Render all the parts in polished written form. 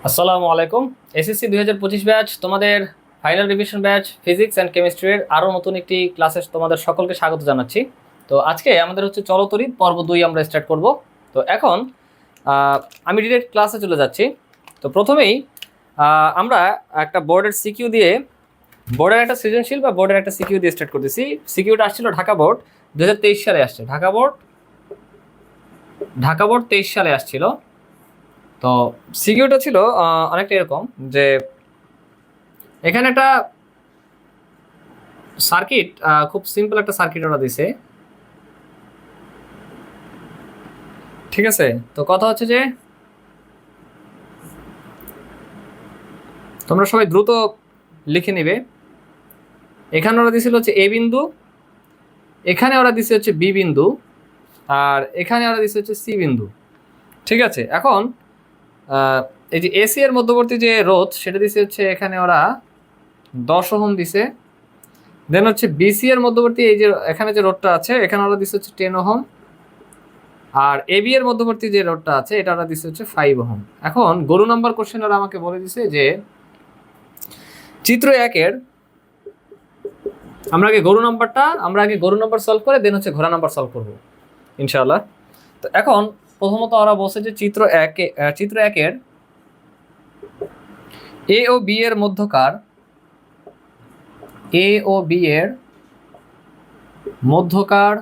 আসসালামু আলাইকুম। SSC 2025 batch তোমাদের final revision batch physics and কেমিস্ট্রির আরও নতুন একটি ক্লাসে তোমাদের সকলকে স্বাগত জানাচ্ছি। তো আজকে আমাদের হচ্ছে চলতরিৎ পর্ব 2 আমরা স্টার্ট করব। তো এখন আমি ডিরেক্ট ক্লাসে চলে যাচ্ছি। তো প্রথমেই আমরা একটা বোর্ডের সিকিউ দিয়ে বোর্ডের একটা সৃজনশীল বা বোর্ডের একটা সিকিউ দিয়ে স্টার্ট করতেছি। সিকিউটা আসছিল ঢাকা বোর্ড 2023 সালে আসছে। ঢাকা বোর্ড 23 সালে আসছিল। তো সিকিউটা ছিল অনেকটা এরকম যে এখানে একটা সার্কিট, খুব সিম্পল একটা সার্কিট ওরা দিছে, ঠিক আছে। তো কথা হচ্ছে যে তোমরা সবাই দ্রুত লিখে নিবে। এখানে ওরা দিছিল হচ্ছে এ বিন্দু, এখানে ওরা দিছে হচ্ছে বি বিন্দু, আর এখানে ওরা দিছে হচ্ছে সি বিন্দু, ঠিক আছে। এখন এই যে এসি এর মধ্যবর্তী যে রোধ সেটা দিছে হচ্ছে এখানে ওরা 10 ওহম দিছে। দেন হচ্ছে বিসি এর মধ্যবর্তী এই যে এখানে যে রোধটা আছে এখানে ওরা দিছে হচ্ছে 10 ওহম, আর এবি এর মধ্যবর্তী যে রোডটা আছে এটা ওরা দিচ্ছে হচ্ছে 5 ওহম। এখন গরু নাম্বার কোশ্চেন ওরা আমাকে বলে দিছে যে চিত্র 1 এর আমরা আগে গরু নাম্বার সলভ করে দেন হচ্ছে ঘোড়া নাম্বার সলভ করব ইনশাআল্লাহ। তো এখন প্রথমত ওরা বলছে যে চিত্র 1 এর এ ও বি এর মধ্যকার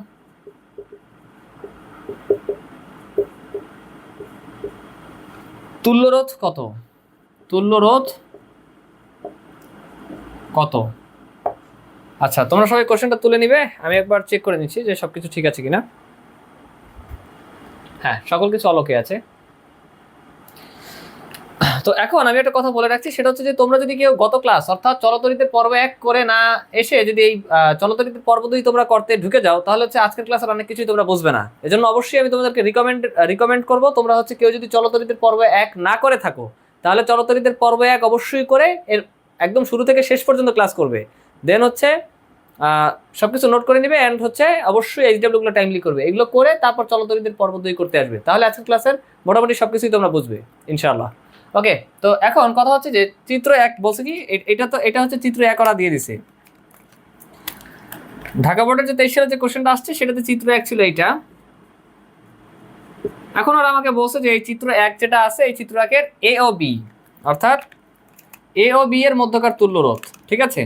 তুল্যরোধ কত? আচ্ছা, তোমরা সবাই কোশ্চেনটা তুলে নিবে, আমি একবার চেক করে নিচ্ছি যে সবকিছু ঠিক আছে কিনা। হ্যাঁ, সকল কিছু অলোকে আছে। তো এখন আমি একটা কথা বলে রাখছি, সেটা হচ্ছে যে তোমরা যদি কেউ গত ক্লাস অর্থাৎ চলতরিতের পর্ব 1 করে না এসে যদি এই চলতরিতের পর্ব 2 তোমরা করতে ঢুকে যাও, তাহলে হচ্ছে আজকের ক্লাসের অনেক কিছুই তোমরা বুঝবে না। এজন্য অবশ্যই আমি তোমাদেরকে রিকমেন্ড করব, তোমরা হচ্ছে কেউ যদি চলতরিতের পর্ব 1 না করে থাকো তাহলে চলতরিতের পর্ব 1 অবশ্যই করে এর একদম শুরু থেকে শেষ পর্যন্ত ক্লাস করবে। দেন হচ্ছে সবকিছু নোট করে নিবে, অ্যান্ড হচ্ছে অবশ্যই এইচডব্লিউগুলো টাইমলি করবে। এগুলো করে তারপর চলতরিতের পর্ব 2 করতে আসবে, তাহলে আজকের ক্লাসের মোটামুটি সবকিছুই তোমরা বুঝবে ইনশাআল্লাহ। ওকে, তো এখন কথা হচ্ছে যে চিত্র 1 বলছে কি, এটা হচ্ছে চিত্র 1 ওরা দিয়ে দিছে। ঢাকা বোর্ডের যে 23 সালে যে কোশ্চেনটা আসছে সেটাতে চিত্র 1 ছিল এইটা। এখন ওরা আমাকে বলছে যে এই চিত্র 1 যেটা আছে এই চিত্র 1 এর এ ও বি, অর্থাৎ এ ও বি এর মধ্যকার তুল্যরোধ, ঠিক আছে।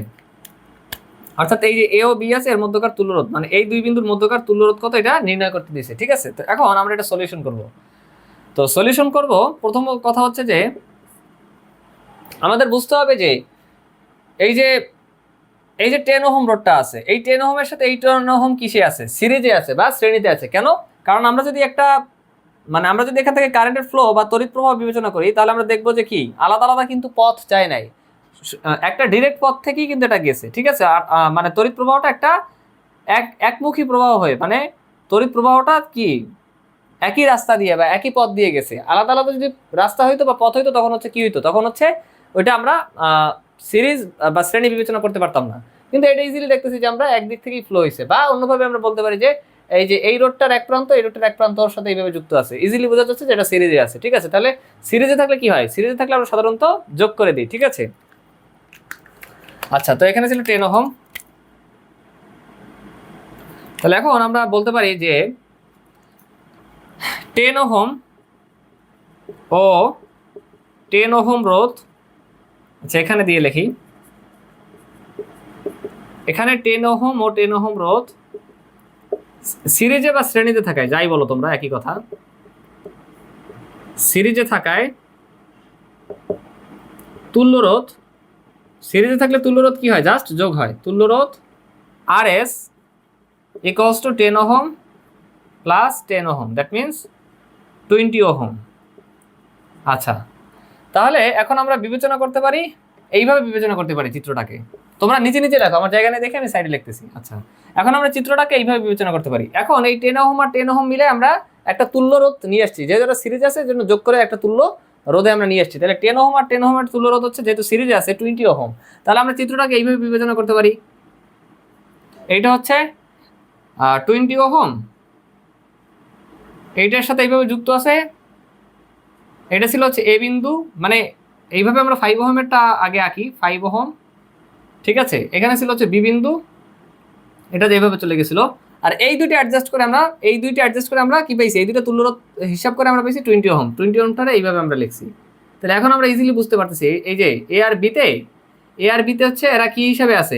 অর্থাৎ এই যে এ ও বি আছে এর মধ্যকার তুল্যরোধ, মানে এই দুই বিন্দুর মধ্যকার তুল্যরোধ কত এটা নির্ণয় করতে দিয়েছে, ঠিক আছে। তো এখন আমরা এটা সলিউশন করব। তো সলিউশন করব, প্রথম কথা হচ্ছে যে আমাদের বুঝতে হবে যে এই যে 10 ওহম রোডটা আছে, এই 10 ওহমের সাথে এই 10 ওহম কিসে আছে? সিরিজে আছে বা শ্রেণীতে আছে। কেন? কারণ আমরা যদি এখান থেকে কারেন্টের ফ্লো বা তড়িৎ প্রবাহ বিবেচনা করি তাহলে আমরা দেখবো যে কি আলাদা আলাদা কিন্তু পথ যায় নাই, একটা ডিরেক্ট পথ থেকেই কিন্তু এটা গেছে, ঠিক আছে। আর মানে তড়িৎ প্রবাহটা একটা একমুখী প্রবাহ হয়ে, মানে তড়িৎ প্রবাহটা কি একই রাস্তা দিয়ে বা একই পথ দিয়ে গেছে। আলাদা আলাদা যদি রাস্তা হইতো বা পথ হইতো তখন হচ্ছে কি হইতো, তখন হচ্ছে ওইটা আমরা সিরিজ বা শ্রেণী বিবেচনা করতে পারতাম না। কিন্তু এটা ইজিলি দেখতেছি যে আমরা একদিক থেকেই ফ্লো হয়েছে, বা অন্যভাবে আমরা বলতে পারি যে এই যে এই রোডটার এক প্রান্ত এই রোডটার এক প্রান্ত ওর সাথে এইভাবে যুক্ত আছে, ইজিলি বোঝা যাচ্ছে যে এটা সিরিজে আছে, ঠিক আছে। তাহলে সিরিজে থাকলে কি হয়? সিরিজে থাকলে আমরা সাধারণত যোগ করে দিই, ঠিক আছে। আচ্ছা, তো এখানে ছিল 10 ওহম। তাহলে এখন আমরা বলতে পারি যে 10 ওহম ও 10 ওহম রোধ, আচ্ছা এখানে দিয়ে লিখি, এখানে 10 ওহম ও 10 ওহম রোধ সিরিজে বা শ্রেণীতে থাকায়, যাই বলো তোমরা একই কথা, সিরিজে থাকায় তুল্যরোধ, সিরিজে থাকলে তুল্যরোধ কি হয়? জাস্ট যোগ হয়। তুল্যরোধ R S equals to 10 ohm plus 10 ohm, that means 20 ohm. আচ্ছা, তাহলে এখন আমরা বিবেচনা করতে পারি, এইভাবে বিবেচনা করতে পারি চিত্রটাকে। তোমরা নিচে নিচে লেখো, আমার জায়গা নিয়ে দেখে আমি সাইডে লিখতেছি। আচ্ছা, এখন আমরা চিত্রটাকে এইভাবে বিবেচনা করতে পারি। এখন এই 10 ওহম আর 10 ওহম মিলে আমরা একটা তুল্য রোধ নিয়ে আসছি, যেহেতু এটা সিরিজ আছে জন্য যোগ করে একটা তুল্য রোধে আমরা নিয়ে আসছি। তাহলে 10 ওহম আর 10 ওহমের তুল্য রোধ হচ্ছে, যেহেতু সিরিজে আছে, 20 ওহম। তাহলে আমরা চিত্রটাকে এইভাবে বিবেচনা করতে পারি, এইটা হচ্ছে 20 ওহম, এইটার সাথে এইভাবে যুক্ত আছে, এটা ছিল হচ্ছে এ বিন্দু, মানে এইভাবে আমরা 5 ওহমেরটা আগে আঁকি, 5 ওহম, ঠিক আছে। এখানে ছিল হচ্ছে বি বিন্দু, এটা যেভাবে চলে গেছিল। আর এই দুইটা অ্যাডজাস্ট করে আমরা কি পাইছি, এই দুইটা তুল্যরোধ হিসাব করে আমরা পাইছি 20 ওহম। 20 ওহমটা এইভাবে আমরা লিখছি। তাহলে এখন আমরা ইজিলি বুঝতে পারতেছি এই যে এ আর বিতে হচ্ছে এরা কি হিসাবে আছে,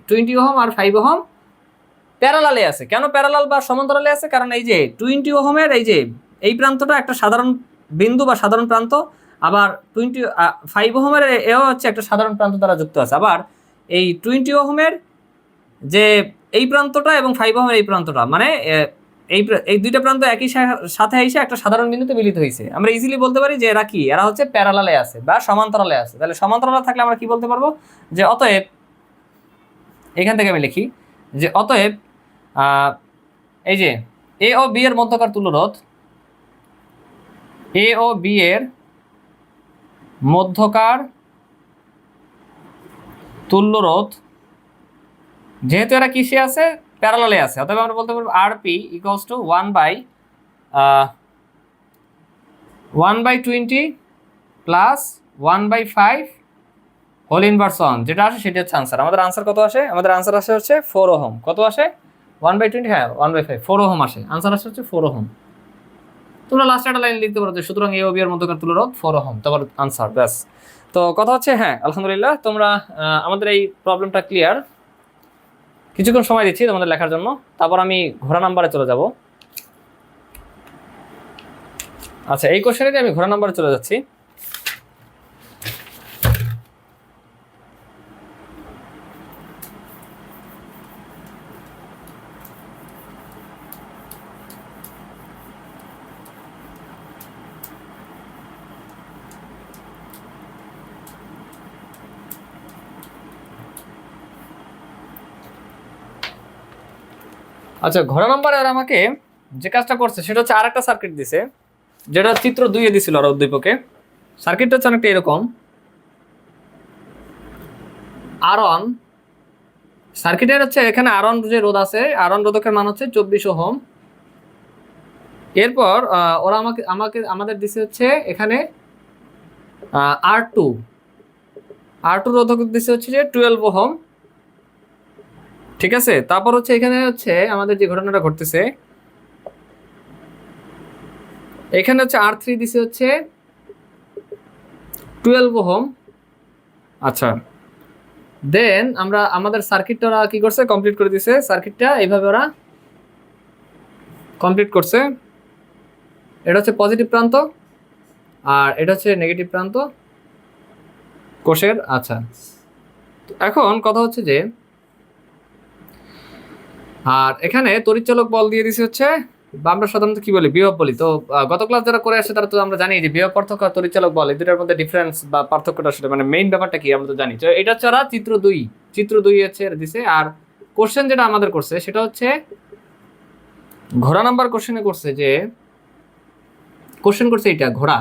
20 ওহম আর 5 ওহম প্যারালালে আছে। কেন প্যারালাল বা সমান্তরালে আছে? কারণ এই যে 20 ওহমের এই যে এই প্রান্তটা একটা সাধারণ বিন্দু বা সাধারণ প্রান্ত, আবার 5 ওহমের এও হচ্ছে একটা সাধারণ প্রান্ত দ্বারা যুক্ত আছে। আবার এই 20 ওহমের যে এই প্রান্তটা এবং 5 ওহমের এই প্রান্তটা, মানে এই দুইটা প্রান্ত একই সাথে এসে একটা সাধারণ বিন্দুতে মিলিত হয়েছে। আমরা ইজিলি বলতে পারি যে এরা হচ্ছে প্যারালালে আছে বা সমান্তরালে আছে। তাহলে সমান্তরালে থাকলে আমরা কি বলতে পারবো, যে অতএব, এখান থেকে আমি লিখি যে অতএব এই যে এ ও বি এর মধ্যকার তুল্যরোধ, এ ও বি এর মধ্যকার তুল্যরোধ যেহেতু এরা কিসে আছে, প্যারালালে আছে, অতএব আমরা বলতে পারবো R P equals to 1/20 plus 1/5 whole inverse 1, যেটা আসে সেটা হচ্ছে আনসার। আমাদের আনসার কত আসে? আমাদের আনসার আসে হচ্ছে 4 ওহম। কত আসে? 1/20, হ্যাঁ 1/5, 4 ওহম আসে। আনসার আসে হচ্ছে 4 ওহম। তোমরা লাস্ট একটা লাইন লিখতে পারো যে সুতরাং এ ও বি এর মধ্যকার তুল্যরোধ 4 ওহম, তারপর আনসার, ব্যাস। তো কথা হচ্ছে, হ্যাঁ আলহামদুলিল্লাহ তোমরা আমাদের এই প্রবলেমটা ক্লিয়ার। কিছুক্ষণ সময় দিচ্ছি তোমাদের লেখার জন্য, তারপর আমি ঘোড়া নাম্বারে চলে যাব। আচ্ছা, এই কোশ্চেনে আমি ঘোড়া নাম্বারে চলে যাচ্ছি। আচ্ছা, ঘোড়া নাম্বারে আর আমাকে যে কাজটা করছে সেটা হচ্ছে আর একটা সার্কিট দিছে, যেটা চিত্র 2-এ দিছিল আর উদ্দীপকে। সার্কিটটা হচ্ছে অনেকটা এরকম। আরন সার্কিটের হচ্ছে এখানে আরন যে রোধ আছে, আরন রোধকের মান হচ্ছে 24 ওহম। এরপর ওরা আমাদের দিছে হচ্ছে এখানে আর টু রোধক দিছে হচ্ছে যে 12 ওহম, ঠিক আছে। তারপর হচ্ছে এখানে হচ্ছে আমাদের যে ঘটনাটা ঘটতেছে, এখানে হচ্ছে R3 দিছে হচ্ছে 12 ওহম। আচ্ছা, দেন আমরা আমাদের সার্কিটটা ওরা কি করছে, কমপ্লিট করে দিছে। সার্কিটটা এইভাবে ওরা কমপ্লিট করছে। এটা হচ্ছে পজিটিভ প্রান্ত আর এটা হচ্ছে নেগেটিভ প্রান্ত কোষের। আচ্ছা, এখন কথা হচ্ছে যে আর এখানে তড়িৎচালক বল দিয়ে দিছে হচ্ছে, বা আমরা সাধারণত কি বলি, বিভব বলি। তো গত ক্লাস যারা করে আসছে তারা তো আমরা জানি যে বিভব পার্থক্য আর তড়িৎচালক বল এই দুটার মধ্যে ডিফারেন্স বা পার্থক্যটা সেটা মানে মেইন ব্যাপারটা কি আমরা তো জানি। তো এটা হচ্ছে ওরা চিত্র 2 হচ্ছে দিছে। আর কোশ্চেন যেটা আমাদের করছে সেটা হচ্ছে ঘোড়া নাম্বার কোশ্চেনে করছে, যে কোশ্চেন করছে এইটা ঘোড়া,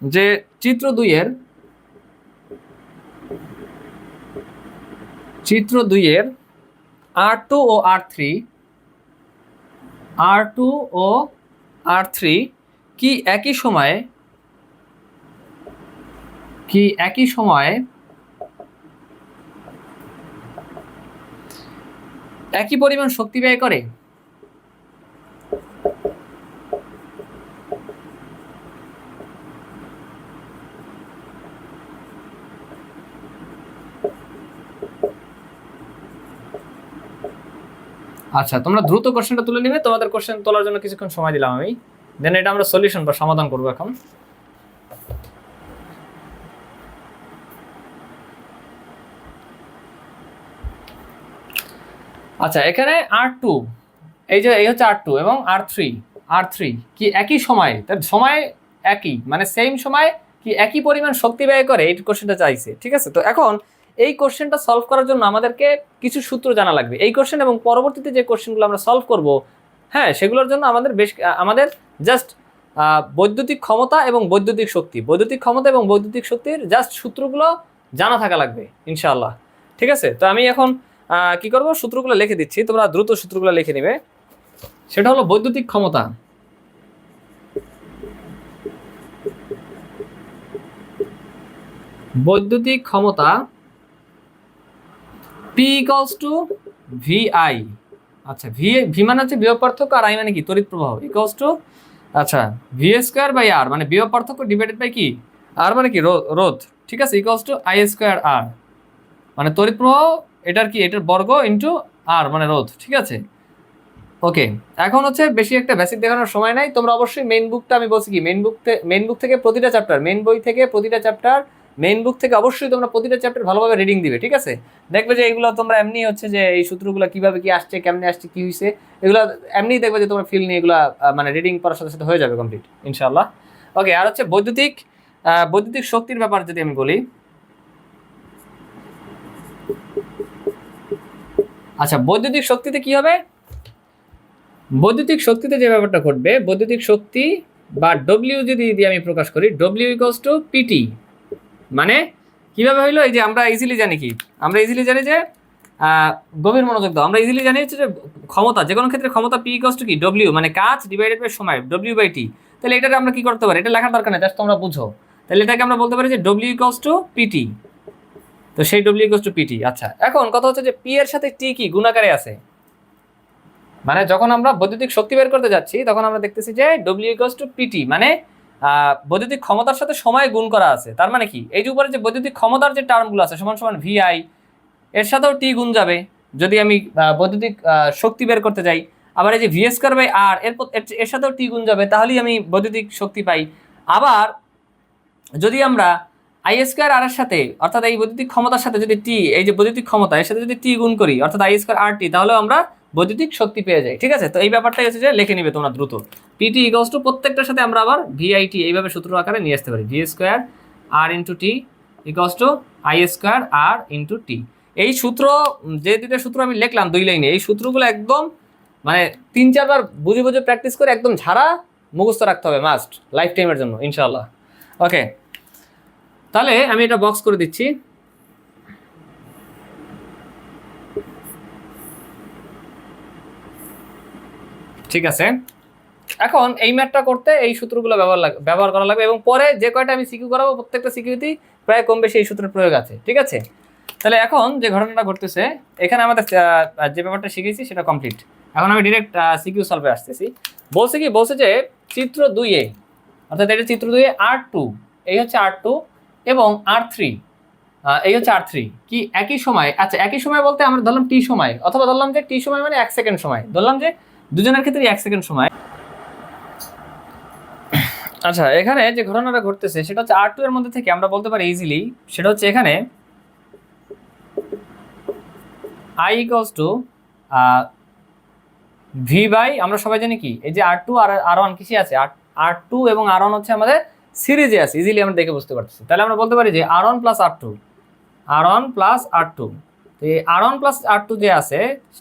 যে চিত্র 2 এর R2 ও R3 কি একই সময়ে একই পরিমাণ শক্তি ব্যয় করে। আচ্ছা, তোমরা দ্রুত কোশ্চেনটা তুলে নিবে। তোমাদের কোশ্চেন তোলার জন্য কিছুক্ষণ সময় দিলাম আমি, দেন এটা আমরা সলিউশন বা সমাধান করব এখন। আচ্ছা, এখানে R2, এই হচ্ছে R2 এবং R3 কি একই সময়ে, তার সময় একই, মানে সেম সময় কি একই পরিমাণ শক্তি ব্যয় করে, এই কোশ্চেনটা চাইছে, ঠিক আছে। তো এখন এই কোশ্চেনটা সলভ করার জন্য আমাদেরকে কিছু সূত্র জানা লাগবে। এই কোশ্চেন এবং পরবর্তীতে যে কোশ্চেনগুলো আমরা সলভ করব, হ্যাঁ, সেগুলোর জন্য আমাদের জাস্ট বৈদ্যুতিক ক্ষমতা এবং বৈদ্যুতিক শক্তির জাস্ট সূত্রগুলো জানা থাকা লাগবে ইনশাআল্লাহ, ঠিক আছে। তো আমি এখন কি করব, সূত্রগুলো লিখে দিচ্ছি, তোমরা দ্রুত সূত্রগুলো লিখে নিবে। সেটা হলো বৈদ্যুতিক ক্ষমতা বৈদ্যুতিক ক্ষমতা পি ইকুয়ালস টু ভিআই। আচ্ছা, ভি মানে হচ্ছে বিভব পার্থক্য, আর আই মানে কি তড়িৎ প্রবাহ, ইকুয়ালস টু আচ্ছা ভি স্কোয়ার বাই আর মানে বিভব পার্থক্য ডিভাইডেড বাই কি আর মানে কি রোধ, ঠিক আছে, ইকুয়ালস টু আই স্কোয়ার আর মানে তড়িৎ প্রবাহ, এটার কি এটার বর্গ ইন্টু আর মানে রোধ, ঠিক আছে। ওকে, এখন হচ্ছে বেশি একটা বেসিক দেখানোর সময় নাই, তোমরা অবশ্যই মেইন বুকটা, আমি বলছি কি মেইন বুক থেকে প্রতিটা চ্যাপ্টার, মেইন বই থেকে প্রতিটা চ্যাপ্টার, মেইন বুক থেকে অবশ্যই তোমরা প্রতিটা চ্যাপ্টার ভালোভাবে রিডিং দিবে, ঠিক আছে। দেখবে যে এগুলো তোমরা এমনি হচ্ছে যে এই সূত্রগুলো কিভাবে কি আসছে, কেমনে আসছে, কি হয়েছে, এগুলো এমনি দেখবে যে তোমরা ফিল নিয়ে এগুলো মানে রিডিং করার সাথে সাথে হয়ে যাবে কমপ্লিট ইনশাআল্লাহ। ওকে, আর হচ্ছে বৈদ্যুতিক শক্তির ব্যাপার যদি আমি বলি, আচ্ছা বৈদ্যুতিক শক্তিতে কি হবে, বৈদ্যুতিক শক্তিতে যে ব্যাপারটা ঘটবে, বৈদ্যুতিক শক্তি বা ডব্লিউ যদি দিয়ে আমি প্রকাশ করি, ডব্লিউ ইকুয়ালস টু পিটি, মানে কিভাবে হইলো, এই যে আমরা ইজিলি জানি কি, আমরা ইজিলি জানি যে গভীর মনোযোগ দাও, আমরা ইজিলি জানি হচ্ছে যে ক্ষমতা, যে কোনো ক্ষেত্রে ক্ষমতা পি ইকুয়ালস টু কি ডব্লিউ মানে কাজ ডিভাইডেড বাই সময়, ডব্লিউ বাই টি। তাহলে এটাকে আমরা কি করতে পারি, এটা লেখার দরকার নেই, জাস্ট তোমরা বুঝো। তাহলে এটাকে আমরা বলতে পারি যে ডব্লিউ ইকুয়ালস টু পিটি, তো সেই ডব্লিউ ইকুয়ালস টু পিটি। আচ্ছা, এখন কথা হচ্ছে যে পি এর সাথে টি কি গুণাকারে আছে, মানে যখন আমরা বৈদ্যুতিক শক্তি বের করতে যাচ্ছি তখন আমরা দেখতেছি যে ডব্লিউ ইকুয়ালস টু পিটি মানে বৈদ্যুতিক ক্ষমতার সাথে সময় গুণ করা আছে। তার মানে কি, এই যে উপরে যে বৈদ্যুতিক ক্ষমতার যে টার্মগুলো আছে সমান সমান ভিআই, এর সাথেও টি গুণ যাবে যদি আমি বৈদ্যুতিক শক্তি বের করতে যাই। আবার এই যে ভি স্কোয়ার বাই আর এর সাথেও টি গুণ যাবে, তাহলেই আমি বৈদ্যুতিক শক্তি পাই। আবার যদি আমরা আই স্কোয়ার আর এর সাথে, অর্থাৎ এই বৈদ্যুতিক ক্ষমতার সাথে যদি টি, এই যে বৈদ্যুতিক ক্ষমতা এর সাথে যদি টি গুণ করি, অর্থাৎ আই স্কোয়ার আর টি, তাহলেও আমরা বৈদ্যুতিক শক্তি পেয়ে যাই, ঠিক আছে। তো এই ব্যাপারটাই হচ্ছে যে লিখে নিবে তোমরা দ্রুত, পিটি ইকুয়ালস টু প্রত্যেকটার সাথে আমরা আবার ভিআইটি এইভাবে সূত্র আকারে নিয়ে আসতে পারি, V square R into T equals to I square R into T. এই সূত্র, যে দুটো সূত্র আমি লিখলাম 2 লাইনে, এই সূত্রগুলো একদম মানে 3-4 বার বুঝে বুঝে প্র্যাকটিস করে একদম ঝাড়া মুখস্থ রাখতে হবে মাস্ট, লাইফ টাইমের জন্য ইনশাআল্লাহ। ওকে, তাহলে আমি এটা বক্স করে দিচ্ছি। ঠিক আছে, এখন এই ম্যাথটা করতে এই সূত্রগুলো ব্যবহার করা লাগবে, এবং পরে যে কয়টা আমি সিকিউ করাবো প্রত্যেকটা সিকিউতেই প্রায় কম বেশি এই সূত্রের প্রয়োগ আছে, ঠিক আছে। তাহলে এখন যে ঘটনাটা ঘটতেছে, এখানে আমাদের যে ব্যাপারটা শিখেছি সেটা কমপ্লিট। এখন আমি ডিরেক্ট সিকিউ সলভে আসতেছি। বলছে যে চিত্র 2-এ, অর্থাৎ এটা চিত্র 2-এ R2, এই হচ্ছে R2 এবং R3, এই হচ্ছে R3 কি একই সময়, আচ্ছা একই সময় বলতে আমরা ধরলাম টি সময়, অথবা ধরলাম যে টি সময় মানে 1 সেকেন্ড সময়, ধরলাম যে দুজনের ক্ষেত্রে 1 সেকেন্ড সময়। আচ্ছা, এখানে যে ঘটনাটা ঘটতেছে সেটা হচ্ছে R2 এর মধ্যে থেকে আমরা বলতে পারি ইজিলি, সেটা হচ্ছে এখানে I equals to V by, আমরা সবাই জানি কি, এই যে R2 আর R1 কিসে আছে, R2 এবং R1 হচ্ছে আমাদের সিরিজে আছে, ইজিলি আমরা দেখে বুঝতে পারতেছি। তাহলে আমরা বলতে পারি যে R1 plus R2, R1 plus R2, তো এই R1 প্লাস R2 যে আছে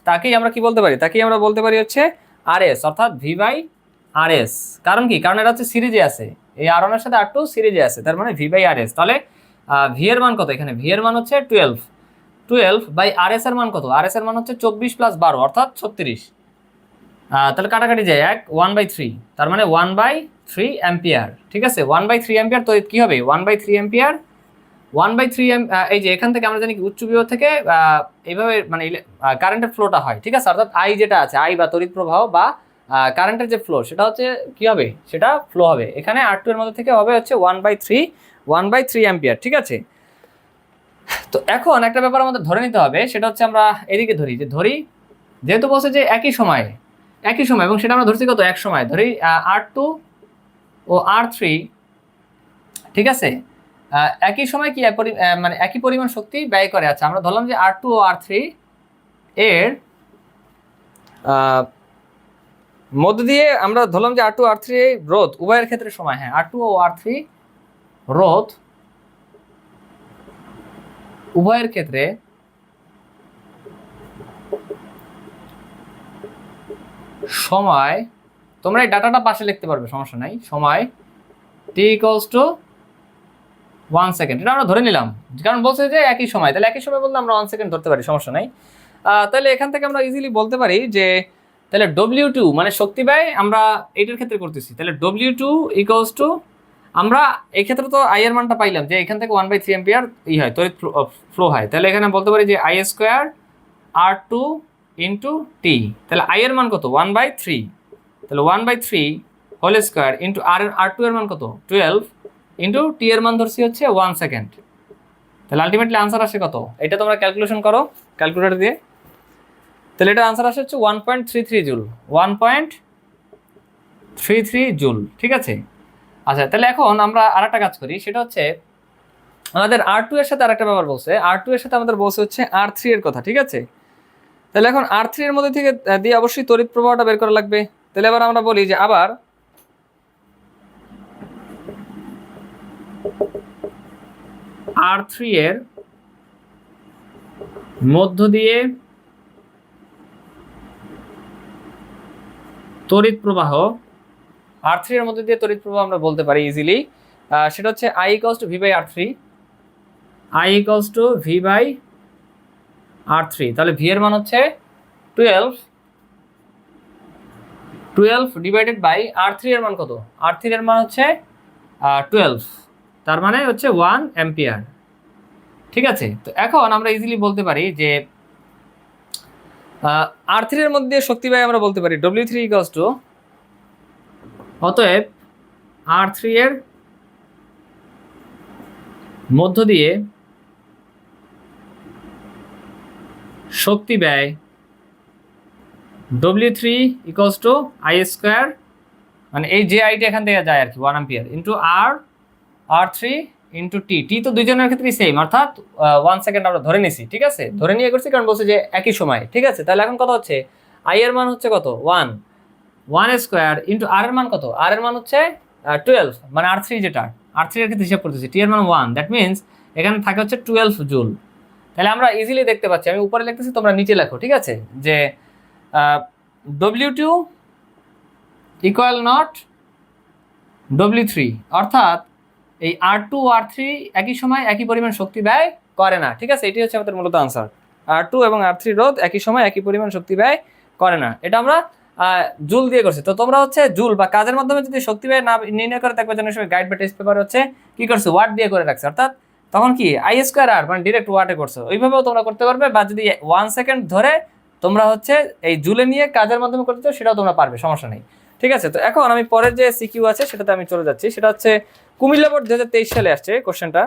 তাকেই আমরা কি বলতে পারি, তাকেই আমরা বলতে পারি হচ্ছে RS, অর্থাৎ ভি বাই RS। কারণ কি, কারণ এটা হচ্ছে সিরিজে আছে, এই R1 এর সাথে R2 সিরিজে আছে, তার মানে ভি বাই RS। তাহলে ভি এর মান কত, এখানে ভি এর মান হচ্ছে 12 বাই RS এর মান কত, RS এর মান হচ্ছে 24 প্লাস 12 অর্থাৎ 36। তাহলে কাটাকাটি যায় 1/3, তার মানে 1/3 অ্যাম্পিয়ার, ঠিক আছে। 1/3 অ্যাম্পিয়ার, তো কি হবে 1/3 অ্যাম্পিয়ার, 1/3 এই যে এখান থেকে আমরা জানি কি উচ্চ বিভব থেকে এইভাবে মানে কারেন্টের ফ্লোটা হয়, ঠিক আছে। অর্থাৎ আই যেটা আছে, আই বা তড়িৎ প্রবাহ বা কারেন্টের যে ফ্লো, সেটা হচ্ছে কি হবে, সেটা ফ্লো হবে এখানে R2 এর মধ্যে থেকে হবে হচ্ছে 1/3 অ্যাম্পিয়ার, ঠিক আছে। তো এখন একটা ব্যাপার আমাদের ধরে নিতে হবে, সেটা হচ্ছে আমরা এদিকে ধরি, যেহেতু বলছে যে একই সময়, এবং সেটা আমরা ধরছি কত, এক সময় ধরি R2 ও R3, ঠিক আছে, একই সময় কি মানে একই পরিমাণ শক্তি ব্যয় করে। আচ্ছা, আমরা ধরলাম যে R2 ও R3 এর মধ্য দিয়ে আমরা ধরলাম যে R2 R3 রোধ উভয়ের ক্ষেত্রে সময়, হ্যাঁ R2 ও R3 রোধ উভয়ের ক্ষেত্রে সময়, তোমরা এই ডাটাটা পাশে লিখতে পারবে, সমস্যা নাই, সময় t ইকুয়ালস টু 1 সেকেন্ড, এটা আমরা ধরে নিলাম কারণ বলছে যে একই সময়, তাহলে একই সময় বলতে আমরা 1 সেকেন্ড ধরতে পারি, সমস্যা নাই। তাহলে এখান থেকে আমরা ইজিলি বলতে পারি যে তাহলে W2 মানে শক্তি ব্যয় আমরা এটার ক্ষেত্রে করতেছি, তাহলে W2 ইকুয়ালস টু আমরা এই ক্ষেত্রে তো আই এর মানটা পাইলাম যে এখান থেকে 1/3 অ্যাম্পিয়ার হয় তড়িৎ ফ্লো হয়, তাহলে এখানে বলতে পারি যে I square R2 into T. তাহলে আই এর মান কত 1/3, তাহলে 1/3 হোল স্কোয়ার ইন্টু R2 এর মান কত 12 ইন্টু টি এর মান ধরছি হচ্ছে 1 সেকেন্ড। তাহলে আলটিমেটলি আনসার আসে কত, এটা তোমরা ক্যালকুলেশন করো ক্যালকুলেটর দিয়ে। তাহলে এটা আনসার আসে হচ্ছে 1.33 জুল, 1.33 জুল, ঠিক আছে। আচ্ছা তাহলে এখন আমরা আরেকটা কাজ করি, সেটা হচ্ছে আমাদের R2 এর সাথে আরেকটা ব্যাপার বলছে, R2 এর সাথে আমাদের বলছে হচ্ছে R3 এর কথা, ঠিক আছে। তাহলে এখন R3 এর মধ্যে থেকে দিয়ে অবশ্যই তড়িৎ প্রবাহটা বের করা লাগবে। তাহলে এবার আমরা বলি যে আবার R3 এর মধ্য দিয়ে তড়িৎ প্রবাহ, R3 এর মধ্যে দিয়ে তড়িৎ প্রবাহ আমরা বলতে পারি ইজিলি, সেটা হচ্ছে I = V/R3, I = V/R3। তাহলে V এর মান হচ্ছে 12 ডিভাইডেড বাই R3 এর মান কত, R3 এর মান হচ্ছে 12, তার মানে হচ্ছে 1 অ্যাম্পিয়ার, ঠিক আছে। তো এখন আমরা ইজিলি বলতে পারি যে R3 এর মধ্যে শক্তি ব্যয় আমরা বলতে পারি W3 = অতএব R3 এর মধ্য দিয়ে শক্তি ব্যয় W3 = I স্কোয়ার, মানে এই যে আইটা এখান থেকে যায় আর কি 1 ampere into R3 into T তো দুইজনের ক্ষেত্রেই সেম, অর্থাৎ 1 সেকেন্ড আমরা ধরে নিছি, ঠিক আছে, ধরে নিয়ে করছি কারণ বলছে যে একই সময়, ঠিক আছে। তাহলে এখন কত হচ্ছে আই এর মান হচ্ছে কত 1 স্কোয়ার ইন্টু আর এর মান কত, আর এর মান হচ্ছে 12, মানে R3 যেটা R3 এর ক্ষেত্রে হিসাব করতেছি, টি এর মান 1, দ্যাট মিনস এখানে থাকে হচ্ছে 12 জুল। তাহলে আমরা ইজিলি দেখতে পাচ্ছি, আমি উপরে লিখতেছি তোমরা নিচে লেখো, ঠিক আছে, যে W2 = W3, অর্থাৎ এই R2 R3 একই সময় একই পরিমাণ শক্তি ব্যয় করে না, ঠিক আছে। এটি হচ্ছে আমাদের মূলত আনসার, R2 এবং R3 রোধ একই সময় একই পরিমাণ শক্তি ব্যয় করে না, এটা আমরা জুল দিয়ে করছি। তো তোমরা হচ্ছে জুল বা কাজের মাধ্যমে যদি শক্তি ব্যয় না নির্ণয় করে থাকবে, যেন গাইড বা টেস্ট পেপার হচ্ছে কি করছে ওয়াট দিয়ে করে রাখছে, অর্থাৎ তখন কি I স্কোয়ার আর মানে ডিরেক্ট ওয়াটে করছো, ওইভাবেও তোমরা করতে পারবে, বা যদি 1 সেকেন্ড ধরে তোমরা হচ্ছে এই জুলে নিয়ে কাজের মাধ্যমে করতে চাও সেটাও তোমরা পারবে, সমস্যা নেই, ঠিক আছে। তো এখন আমি পরের যে সিকিউ আছে সেটাতে আমি চলে যাচ্ছি, সেটা হচ্ছে কুমিল্লা বোর্ড 2023 সালে আসছে কোশ্চেনটা।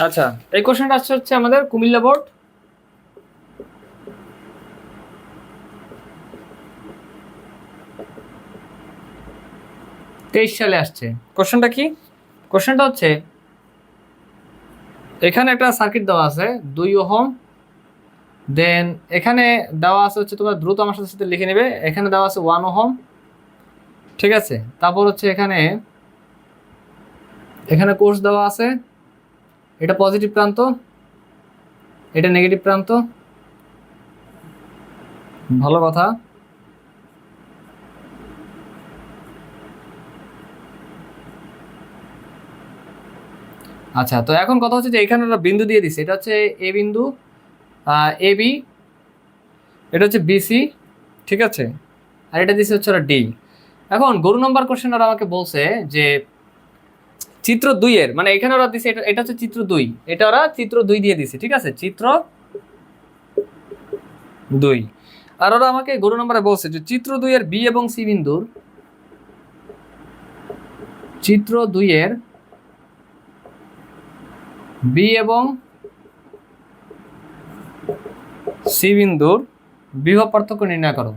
আচ্ছা এই কোশ্চেনটা আসছে হচ্ছে আমাদের কুমিল্লা বোর্ড 23 সালে আসছে। কোশ্চেনটা কি, কোশ্চেনটা হচ্ছে এখানে একটা সার্কিট দেওয়া আছে 2 ওহম, দেন এখানে দেওয়া আছে হচ্ছে, তোমরা দ্রুত আমার সাথে লিখে নেবে, এখানে দেওয়া আছে 1 ওহম, ঠিক আছে। তারপর হচ্ছে এখানে কোর্স দেওয়া আছে, এটা পজিটিভ প্রান্ত, এটা নেগেটিভ প্রান্ত, ভালো কথা। আচ্ছা তো এখন কথা হচ্ছে যে এখানে একটা বিন্দু দিয়ে দিছে, এটা হচ্ছে এ বিন্দু, এ বি, এটা হচ্ছে বিসি, ঠিক আছে, আর এটা দিছে হচ্ছে ওরা ডি। এখন গরু নম্বর কোশ্চেন ওরা আমাকে বলছে যে চিত্র 2 এর, মানে এখানে ওরা দিছে এটা হচ্ছে চিত্র 2, এটা ওরা চিত্র 2 দিয়ে দিছে, ঠিক আছে, চিত্র 2। আর ওরা আমাকে গরু নম্বরে বলছে যে চিত্র 2 এর বি এবং সি বিন্দুর, চিত্র 2 এর বি এবং সি বিন্দুর বিভব পার্থক্য নির্ণয় করো,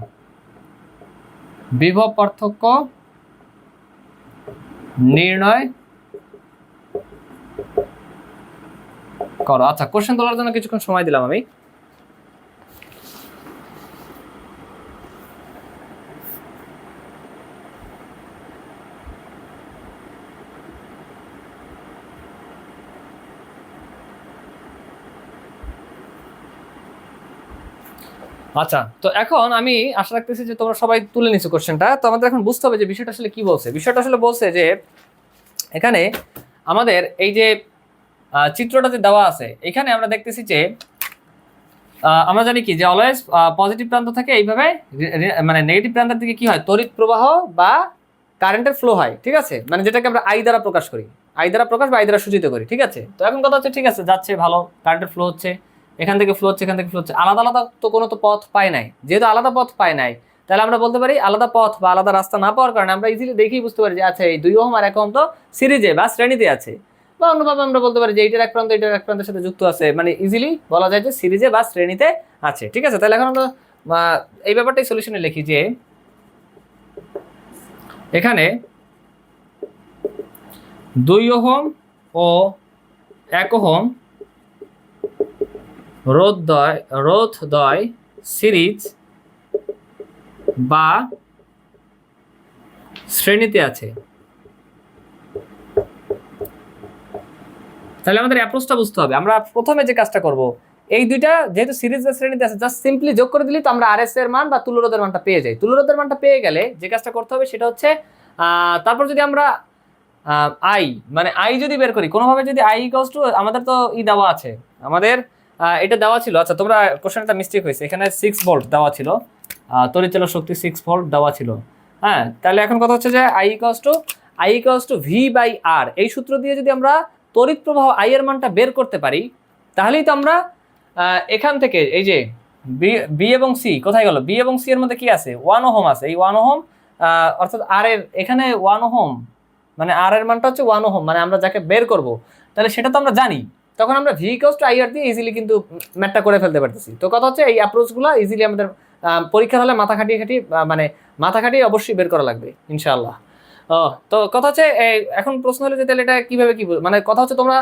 বিভব পার্থক্য নির্ণয় করো। আচ্ছা, কোশ্চেন তোলার জন্য কিছুক্ষণ সময় দিলাম আমি। আচ্ছা, তো এখন আমি আশা রাখতেছি যে তোমরা সবাই তুলে নিছো কোশ্চেনটা। তো আমাদের এখন বুঝতে হবে যে বিষয়টা আসলে কি বলছে। বিষয়টা আসলে বলছে যে এখানে আমাদের এই যে চিত্রটা যে দেওয়া আছে, এখানে আমরা দেখতেছি যে আমরা জানি কি যে অলওয়েজ পজিটিভ প্রান্ত থেকে এইভাবে মানে নেগেটিভ প্রান্তের দিকে কি হয়, তড়িৎ প্রবাহ বা কারেন্টের ফ্লো হয়, ঠিক আছে, মানে যেটাকে আমরা আই দ্বারা প্রকাশ করি, আই দ্বারা প্রকাশ বা আই দ্বারা সূচিত করি, ঠিক আছে। তো এখন কথা হচ্ছে ঠিক আছে, যাচ্ছে ভালো, কারেন্টের ফ্লো হচ্ছে, এখান থেকে ফ্লো হচ্ছে, এখান থেকে ফ্লো হচ্ছে, আলাদা আলাদা তো কোনো তো পথ পায় নাই। যেহেতু আলাদা পথ পায় নাই, তাহলে আমরা বলতে পারি আলাদা পথ বা আলাদা রাস্তা না পাওয়ার কারণে আমরা ইজিলি দেখেই বুঝতে পারি যে আচ্ছা এই 2 ওহম আর 1 ওহম তো সিরিজে বা শ্রেণীতে আছে, বা অন্যভাবে আমরা বলতে পারি যে এইটার এক প্রান্ত এটার এক প্রান্তের সাথে যুক্ত আছে, মানে ইজিলি বলা যায় যে সিরিজে বা শ্রেণীতে আছে, ঠিক আছে। তাহলে এখন আমরা এই ব্যাপারটাই সলিউশনে লিখি যে এখানে 2 ওহম ও 1 ওহম রোধদ্বয় সিরিজ বা শ্রেণীতে আছে। তাহলে আমাদের অ্যাপ্রোচটা বুঝতে হবে। আমরা প্রথমে যে কাজটা করব, এই দুইটা যেহেতু সিরিজ বা শ্রেণীতে আছে, জাস্ট সিম্পলি যোগ করে দিলেই তো আমরা আরএস এর মান বা তুল্যরোধের মানটা পেয়ে যাই। তুল্যরোধের মানটা পেয়ে গেলে যে কাজটা করতে হবে সেটা হচ্ছে তারপর যদি আমরা আই মানে আই যদি বের করি কোনোভাবে, যদি আই ইকুয়ালস টু আমাদের তো দেওয়া আছে, আমাদের এটা দেওয়া ছিল। আচ্ছা, তোমরা কোশ্চেনটা মিস্টেক হয়েছে, এখানে 6 ভোল্ট দেওয়া ছিল, তড়িৎচালক শক্তি 6 ভোল্ট দেওয়া ছিল। হ্যাঁ, তাহলে এখন কথা হচ্ছে যে I equals to V by R, এই সূত্র দিয়ে যদি আমরা তড়িৎ প্রবাহ আই এর মানটা বের করতে পারি, তাহলেই তো আমরা এখান থেকে এই যে বি এবং সি কোথায় গেল, বি এবং সি এর মধ্যে কি আছে, 1 ওহম আছে, এই 1 ওহম অর্থাৎ আর এর এখানে 1 ওহম মানে আর এর মানটা হচ্ছে 1 ওহম, মানে আমরা যাকে বের করব তাহলে সেটা তো আমরা জানি, তখন আমরা ভি ইকুয়ালস টু আই আর দিয়ে ইজিলি কিন্তু ম্যাথটা করে ফেলতে পারতেছি। তো কথা হচ্ছে এই অ্যাপ্রোচগুলো ইজিলি আমাদের পরীক্ষার হলে মাথা খাটিয়ে অবশ্যই বের করা লাগবে ইনশাআল্লাহ। তো কথা হচ্ছে এখন প্রশ্ন হলো যে তাহলে এটা কিভাবে কি, মানে কথা হচ্ছে তোমরা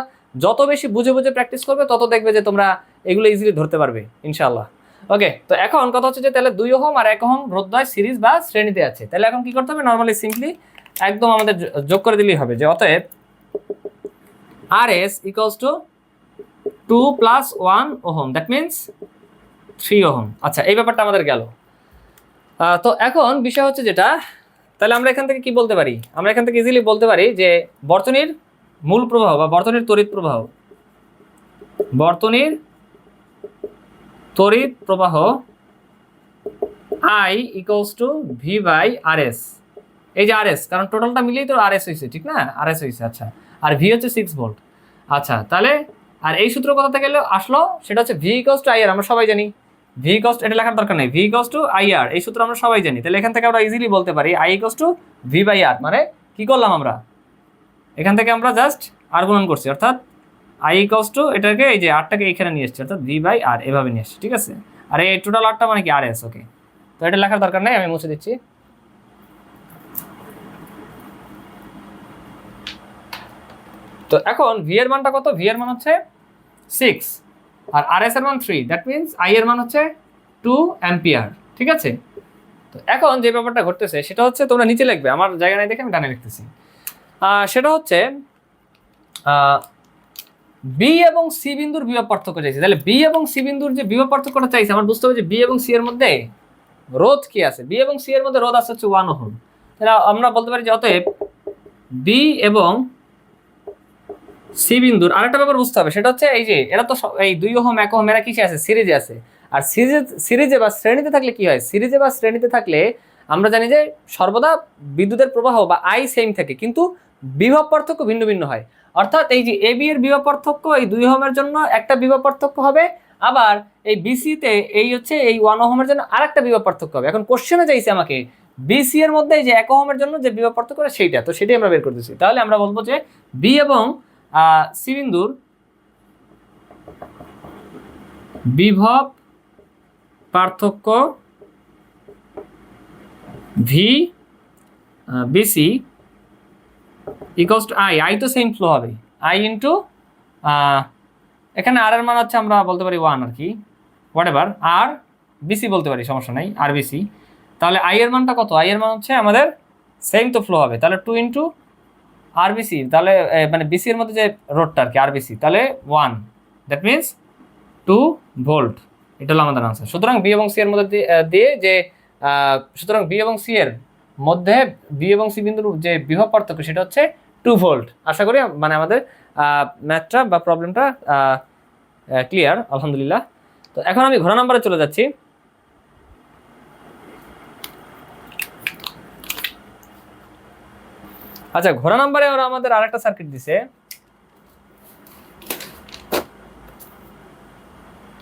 যত বেশি বুঝে বুঝে প্র্যাকটিস করবে তত দেখবে যে তোমরা এগুলো ইজিলি ধরতে পারবে ইনশাআল্লাহ। ওকে, তো এখন কথা হচ্ছে যে তাহলে 2 ওহম আর 1 ওহম রোধদ্বয় সিরিজ বা শ্রেণীতে আছে, তাহলে এখন কি করতে হবে, নরমালি সিম্পলি একদম আমাদের যোগ করে দিলেই হবে যে অতএব RS equals to 2 plus 1 ohm, that means 3 ohm. আচ্ছা, এই ব্যাপারটা আমাদের গেল। তো এখন বিষয় হচ্ছে যেটা, তাহলে আমরা এখান থেকে কি বলতে পারি, আমরা এখান থেকে ইজিলি বলতে পারি যে বর্তনীর মূল প্রবাহ বা বর্তনীর তড়িৎ প্রবাহ I equals to V by R S. এই যে আর এস, কারণ টোটালটা মিলিয়েই তো আর এস হয়েছে, ঠিক না, আর এস হয়েছে। আচ্ছা, আর ভি হচ্ছে 6 ভোল্ট। আচ্ছা, তাহলে আর এই সূত্র কোথা থেকে আসলো, সেটা হচ্ছে ভি ইকুয়ালস টু আই আর, আমরা সবাই জানি ভি ইকুয়ালস টু, এটা লেখার দরকার নেই, ভি ইকুয়ালস টু আই আর, এই সূত্র আমরা সবাই জানি। তাহলে এখান থেকে আমরা ইজিলি বলতে পারি I equals to V by R, মানে কি করলাম আমরা এখান থেকে আমরা জাস্ট আর গুণন করছি, অর্থাৎ আই ইকুয়ালস টু এটাকে এই যে আরটাকে এইখানে নিয়ে এসেছি, অর্থাৎ ভি বাই আর এভাবে নিয়ে এসেছি, ঠিক আছে। আর এই টোটাল আরটা মানে কি আর এস। ওকে, তো এটা লেখার দরকার নেই, আমি মুছে দিচ্ছি। তো এখন ভি এর মানটা কত, ভি এর মান হচ্ছে 6 আর আর এস এর মান 3, দ্যাট মিনস আই এর মান হচ্ছে 2 অ্যাম্পিয়ার, ঠিক আছে। তো এখন যে ব্যাপারটা ঘটতেছে সেটা হচ্ছে, তোমরা নিচে লিখবে, আমার জায়গা নাই দেখে আমি ডানে লিখতেছি। সেটা হচ্ছে বি এবং সি বিন্দুর বিভব পার্থক্য চাইছে। তাহলে বি এবং সি বিন্দুর যে বিভব পার্থক্যটা চাইছে, আমার বুঝতে হবে যে বি এবং সি এর মধ্যে রোধ কি আছে। বি এবং সি এর মধ্যে রোধ আছে হচ্ছে 1 ওহম। তাহলে আমরা বলতে পারি যে অতএব বি এবং সি বিন্দুর আরেকটা ব্যাপার বুঝতে হবে, সেটা হচ্ছে এই যে এরা তো এই 2 ওহম 1 ওহম এরা কিসে আছে, সিরিজে আছে। আর সিরিজে বা শ্রেণীতে থাকলে কি হয়, সিরিজে বা শ্রেণীতে থাকলে আমরা জানি যে সর্বদা বিদ্যুতের প্রবাহ বা আই সেম থাকে, কিন্তু বিভব পার্থক্য ভিন্ন ভিন্ন হয়। অর্থাৎ এই যে এবি এর বিভব পার্থক্য এই 2 ওহমের জন্য একটা বিভব পার্থক্য হবে, আবার এই বিসিতে এই হচ্ছে এই 1 ওহমের জন্য আরেকটা বিভব পার্থক্য হবে। এখন কোশ্চেনে চাইছে আমাকে বিসি এর মধ্যে এই যে 1 ওহমের জন্য যে বিভব পার্থক্য সেইটা, তো সেটাই আমরা বের করতেছি। তাহলে আমরা বলবো যে বি এবং সি বিন্দুর বিভব পার্থক্য V BC equals to I, I তো সেম ফ্লো হবে, আই ইন্টু এখানে আর এর মান হচ্ছে আমরা বলতে পারি 1 আর কি, হোয়াট এভার, আর বিসি বলতে পারি, সমস্যা নাই, আর বিসি। তাহলে আই এর মানটা কত? আই এর মান হচ্ছে আমাদের সেম তো ফ্লো হবে, তাহলে 2 ইন্টু আর বিসি, তাহলে মানে বিসি এর মধ্যে যে রোডটা আর কি আর বিসি, তাহলে 1, দ্যাট মিনস 2 ভোল্ট। এটা হলো আমাদের আনসার। সুতরাং বি এবং সি এর মধ্যে দিয়ে যে সুতরাং বি এবং সি এর মধ্যে বি এবং সি বিন্দুর যে বিভব পার্থক্য সেটা হচ্ছে 2 ভোল্ট। আশা করি মানে আমাদের ম্যাথটা বা প্রবলেমটা ক্লিয়ার, আলহামদুলিল্লাহ। তো এখন আমি ঘোড়া নাম্বারে চলে যাচ্ছি। আচ্ছা, ঘোড়া নাম্বারে ওরা আমাদের আরেকটা সার্কিট দিছে।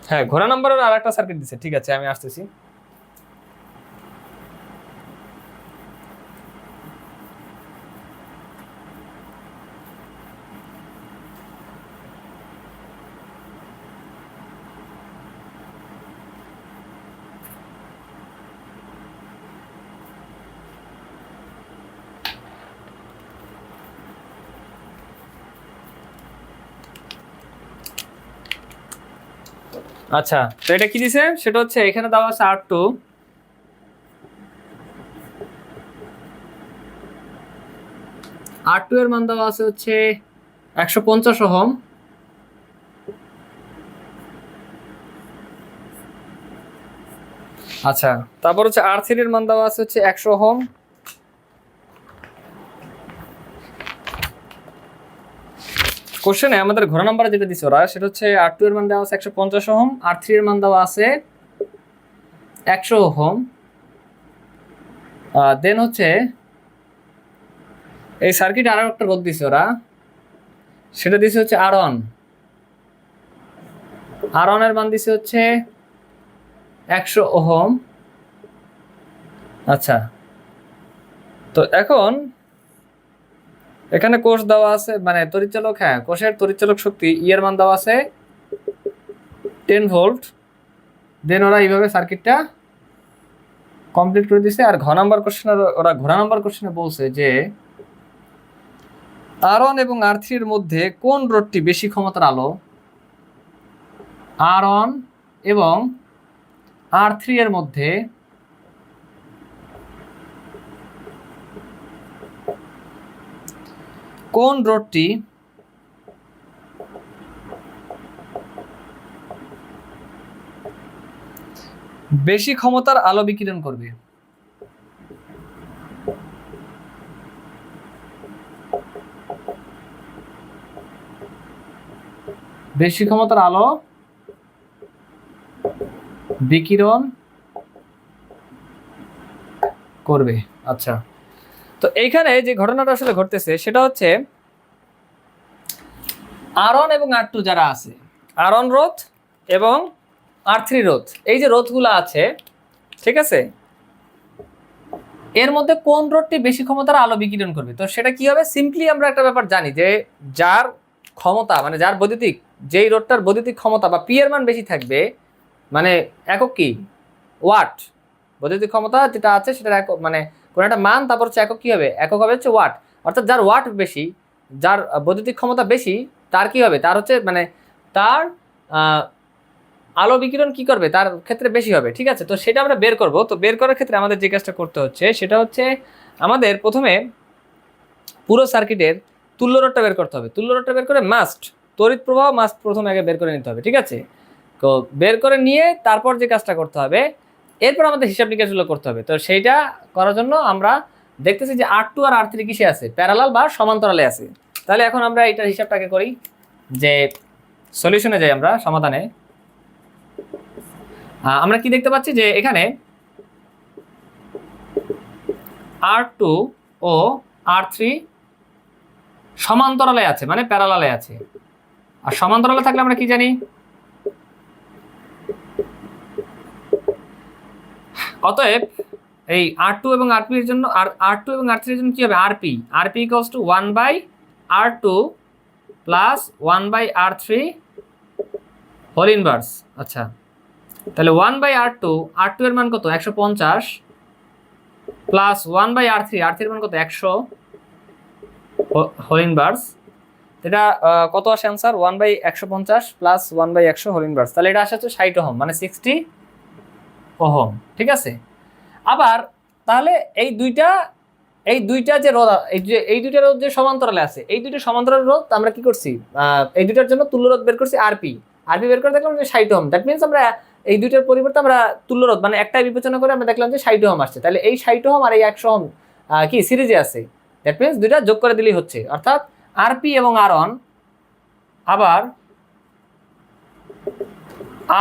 হ্যাঁ, ঘোড়া নাম্বারে ওরা আরেকটা সার্কিট দিছে, ঠিক আছে আমি আসতেছি। আচ্ছা, তো এটা কি দিছে? সেটা হচ্ছে এখানে দেওয়া আছে R2, R2 এর মান দেওয়া আছে হচ্ছে 150 ওহম। আচ্ছা, তারপর হচ্ছে R3 এর মান দেওয়া আছে হচ্ছে 100 ওহম। কোশ্চেনে আমাদের ঘোড়া নাম্বারে যেটা দিছে ওরা সেটা হচ্ছে R2 এর মান দেওয়া আছে 150 ওহম, R3 এর মান দেওয়া আছে 100 ওহম। দেন হচ্ছে এই সার্কিট আরো একটা রোধ দিছে ওরা, সেটা দিছে হচ্ছে R1, R1 এর মান দিছে হচ্ছে 100 ওহম। আচ্ছা, তো এখন এখানে কোষ দেওয়া আছে, মানে তড়িৎচালক, হ্যাঁ কোষের তড়িৎচালক শক্তি ই এর মান দেওয়া আছে 10 ভোল্ট। দেন ওরা এইভাবে সার্কিটটা কমপ্লিট করে দিছে। আর ঘ নাম্বার কোশ্চেনে ওরা ঘোড়া নাম্বার কোশ্চেনে বলছে যে R1 এবং R3 এর মধ্যে কোন রোধটি বেশি ক্ষমতার আলো? R1 এবং R3 এর মধ্যে কোন রোধটি বেশি ক্ষমতার আলো বিকিরণ করবে? বেশি ক্ষমতার আলো বিকিরণ করবে। আচ্ছা, তো এইখানে যে ঘটনাটা আসলে ঘটতেছে সেটা হচ্ছে R1 এবং R2 যারা আছে, R1 রোধ এবং R3 রোধ, এই যে রোধগুলো আছে, ঠিক আছে, এর মধ্যে কোন রোধটি বেশি ক্ষমতার আলো বিকিরণ করবে? তো সেটা কি হবে? সিম্পলি আমরা একটা ব্যাপার জানি যে যার ক্ষমতা, মানে যার বৈদ্যুতিক, যেই রোধটার বৈদ্যুতিক ক্ষমতা বা পি এর মান বেশি থাকবে, মানে একক কি? ওয়াট। বৈদ্যুতিক ক্ষমতা যেটা আছে সেটার একক, মানে কোন একটা মান, তারপর হচ্ছে একক কি হবে? একক হবে হচ্ছে ওয়াট। অর্থাৎ যার ওয়াট বেশি, যার বৈদ্যুতিক ক্ষমতা বেশি, তার কি হবে? তার হচ্ছে মানে তার আলো বিকিরণ কি করবে? তার ক্ষেত্রে বেশি হবে, ঠিক আছে। তো সেটা আমরা বের করব। তো বের করার ক্ষেত্রে আমাদের যে কাজটা করতে হচ্ছে সেটা হচ্ছে আমাদের প্রথমে পুরো সার্কিটের তুল্য রোধটা বের করতে হবে। তুল্য রোধটা বের করে মাস্ট তড়িৎ প্রবাহ মাস্ট প্রথমে আগে বের করে নিতে হবে, ঠিক আছে। তো বের করে নিয়ে তারপর যে কাজটা করতে হবে, এরপর আমাদের হিসাব নিকাশগুলো করতে হবে। তো সেইটা করার জন্য আমরা দেখতেছি যে R2 আর R3 কিসে আছে? প্যারালাল বা সমান্তরালে আছে। তাহলে এখন আমরা এটার হিসাবটাকে করি, যে সলিউশনে যাই আমরা, সমাধানে। আমরা কি দেখতে পাচ্ছি যে এখানে R2 ও R3 সমান্তরালে আছে, মানে প্যারালালে আছে। আর সমান্তরালে থাকলে আমরা কি জানি? অতএব এই R2 এবং R3 এর জন্য, R2 এবং R3 এর জন্য কি হবে? RP equals to 1/R2 plus 1/R3 whole inverse. আচ্ছা, তাহলে 1/R2, R2 এর মান কত? 150 প্লাস 1/R3, R3 এর মান কত? 100 হোল ইনভার্স, এটা কত আসে অ্যান্সার 1/150 প্লাস 1/100 হোল ইনভার্স, তাহলে এটা আসে হচ্ছে 60 ওহম মানে 60 ওহম। ঠিক আছে, আবার তাহলে এই দুইটা যে রোধ, এই দুইটা রোধ যে সমান্তরালে আছে, এই দুইটা সমান্তরাল রোধ আমরা কি করছি, এই দুইটার জন্য তুল্য রোধ বের করছি আরপি বের করে দেখলাম যে 60 ওহম। দ্যাট মিনস আমরা এই দুইটার পরিবর্তে আমরা তুল্য রোধ মানে একটাই বিবেচনা করে আমরা দেখলাম যে 60 ওহম আসছে, তাহলে এই 60 ওহম আর এই 100 ওহম কি সিরিজে আছে। দ্যাট মিনস দুইটা যোগ করে দিলেই হচ্ছে, অর্থাৎ আরপি এবং আর1, আবার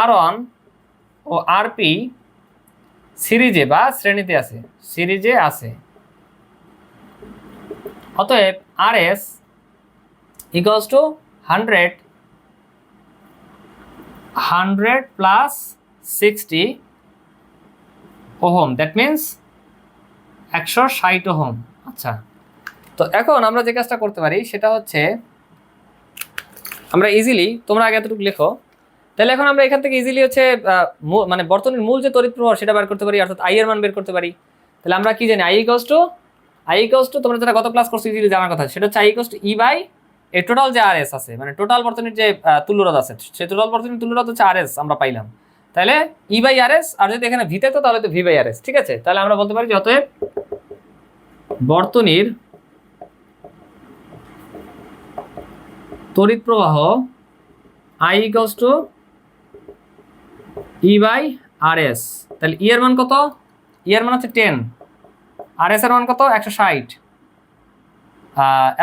আর1 ও আরপি সিরিজে বা শ্রেণীতে আছে, সিরিজে আছে। অতএব RS equals to 100 plus 60 ohm, that means 160 ohm. আচ্ছা, তো এখন আমরা যে কাজটা করতে পারি সেটা হচ্ছে আমরা ইজিলি, তোমরা আগে এতটুকু লেখো, তাহলে এখন আমরা এখান থেকে ইজিলি হচ্ছে মানে বর্তনীর মূল যে তড়িৎ প্রবাহ সেটা বের করতে পারি, অর্থাৎ আই এর মান বের করতে পারি। তাহলে আমরা কি জানি, আই ইকুয়ালস টু তোমরা যারা গত ক্লাস করছো ইজিলি জানার কথা, সেটা হচ্ছে I equals to E by এই টোটাল যে আরএস আছে, মানে টোটাল বর্তনীর যে তুল্যরোধ আছে, সেই টোটাল বর্তনীর তুল্যরোধ হচ্ছে আরএস আমরা পাইলাম, তাহলে ই বাই আরএস, আর যদি এখানে ভি থাকতো তাহলে তো ভি বাই আরএস। ঠিক আছে, তাহলে আমরা বলতে পারি যে অতএব বর্তনীর তড়িৎ প্রবাহ I equals to E by RS. তাহলে ই এর মান কত, ই এর মান হচ্ছে 10, আরএস এর মান কত 160,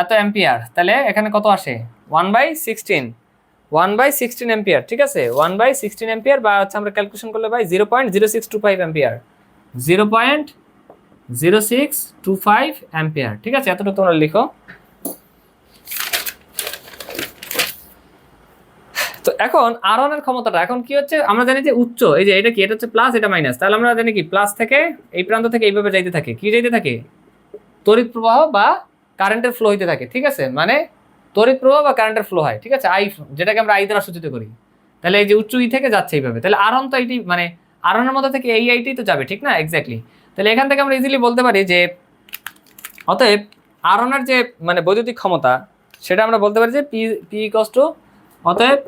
এত অ্যাম্পিয়ার। তাহলে এখানে কত আসে 1/16 অ্যাম্পিয়ার। ঠিক আছে, 1/16 অ্যাম্পিয়ার, বা হচ্ছে আমরা ক্যালকুলেশন করলে ভাই 0.0625 অ্যাম্পিয়ার, 0.0625 অ্যাম্পিয়ার। ঠিক আছে, এতটুকু তোমরা লিখো। তো এখন আর1 এর ক্ষমতাটা এখন কি হচ্ছে, আমরা জানি যে উচ্চ, এই যে এটা কি, এটা হচ্ছে প্লাস, এটা মাইনাস, তাহলে আমরা জানি কি প্লাস থেকে এই প্রান্ত থেকে এইভাবে যাইতে থাকে, কি যাইতে থাকে, তড়িৎ প্রবাহ বা কারেন্টের ফ্লো হইতে থাকে। ঠিক আছে, মানে তড়িৎ প্রবাহ বা কারেন্টের ফ্লো হয়। ঠিক আছে, আই, যেটাকে আমরা আই দ্বারা সূচিত করি। তাহলে এই যে উচ্চ ই থেকে যাচ্ছে এইভাবে, তাহলে আর1 তো এইটি, মানে আর1 এর মধ্যে থেকে এই আইটি তো যাবে, ঠিক না, এক্স্যাক্টলি। তাহলে এখান থেকে আমরা ইজিলি বলতে পারি যে অতএব আর1 এর যে মানে বৈদ্যুতিক ক্ষমতা, সেটা আমরা বলতে পারি যে পি ইকুয়ালস টু, অতএব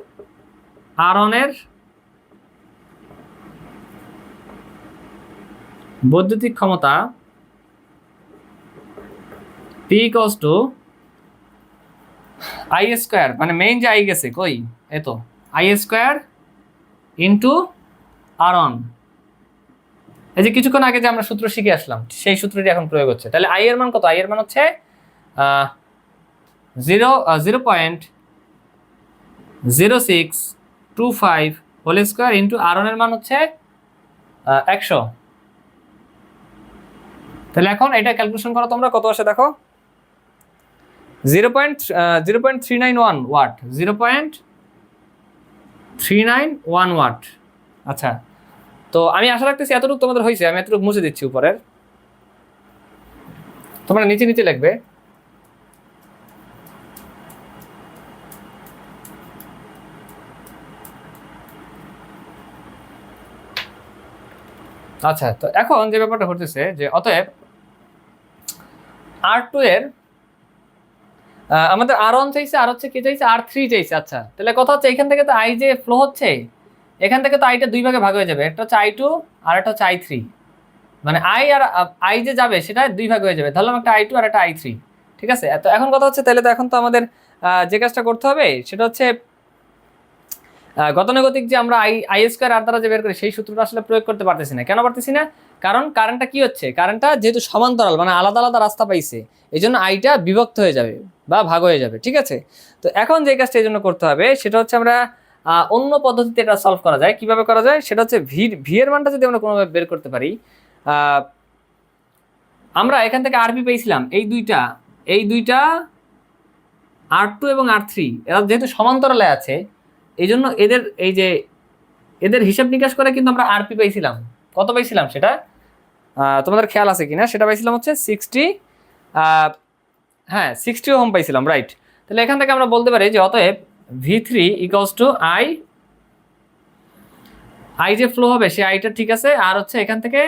আর1 এর বৈদ্যুতিক ক্ষমতা P equals to I square, মানে মেইন যে আই গেছে কই, এতো আই স্কোয়ার ইন্টু আর1। এই যে কিছুক্ষণ আগে যে আমরা সূত্র শিখে আসলাম, সেই সূত্রটি এখন প্রয়োগ হচ্ছে। তাহলে আই এর মান কত, আই এর মান হচ্ছে 0.0625 হোল স্কোয়ার ইন্টু আর1 এর মান হচ্ছে 100। তাহলে এখন এটা ক্যালকুলেশন করো তোমরা, কত আসে দেখো, 0.391 ওয়াট, 0.391 ওয়াট। আচ্ছা, তো আমি আশা রাখতেছি এতটুকু তোমাদের হয়েছে, আমি এতটুকু মুছে দিচ্ছি উপরের, তোমরা নিচে নিচে লিখবে। আচ্ছা, তো এখন যে ব্যাপারটা ঘটতেছে যে অতএব R2 এর আমাদের R1 চাইছে, আর হচ্ছে কি চাইছে, R3 চাইছে। আচ্ছা, তাহলে কথা হচ্ছে এখান থেকে তো আই যে ফ্লো হচ্ছে, এখান থেকে তো আইটা দুই ভাগে ভাগ হয়ে যাবে, একটা হচ্ছে I2 আর একটা হচ্ছে I3, মানে আই আর আই যে যাবে সেটা দুই ভাগ হয়ে যাবে, ধরলাম একটা I2 আর একটা I3। ঠিক আছে, তো এখন কথা হচ্ছে তাহলে তো এখন তো আমাদের যে কাজটা করতে হবে সেটা হচ্ছে গতানুগতিক যে আমরা আই স্কোয়ার আর দ্বারা যে বের করি সেই সূত্রটা আসলে প্রয়োগ করতে পারতেছি না। কেন পারতেছি না, কারণ কারেন্টটা কি হচ্ছে, কারেন্টটা যেহেতু সমান্তরাল মানে আলাদা আলাদা রাস্তা পাইছে, এই জন্য আইটা বিভক্ত হয়ে যাবে বা ভাগ হয়ে যাবে। ঠিক আছে, তো এখন যে কাজটা এই জন্য করতে হবে সেটা হচ্ছে আমরা অন্য পদ্ধতিতে এটা সলভ করা যায়। কিভাবে করা যায় সেটা হচ্ছে ভি এর মানটা যদি আমরা কোনোভাবে বের করতে পারি, আমরা এখান থেকে আরপি পেয়েছিলাম এই দুইটা R2 এবং R3, এরা যেহেতু সমান্তরালে আছে এই জন্য এদের এই যে এদের হিসাব নিকাশ করে কিন্তু আমরা আরপি পাইছিলাম। কত পাইছিলাম সেটা তোমাদের খেয়াল আছে কিনা, সেটা পাইছিলাম হচ্ছে 60 ওহম পাইছিলাম, রাইট। তাহলে এখান থেকে আমরা বলতে পারি যে অতএব V3 ইকুয়ালস টু আই যে ফ্লো হবে সেই আইটা ঠিক আছে, আর হচ্ছে এখান থেকে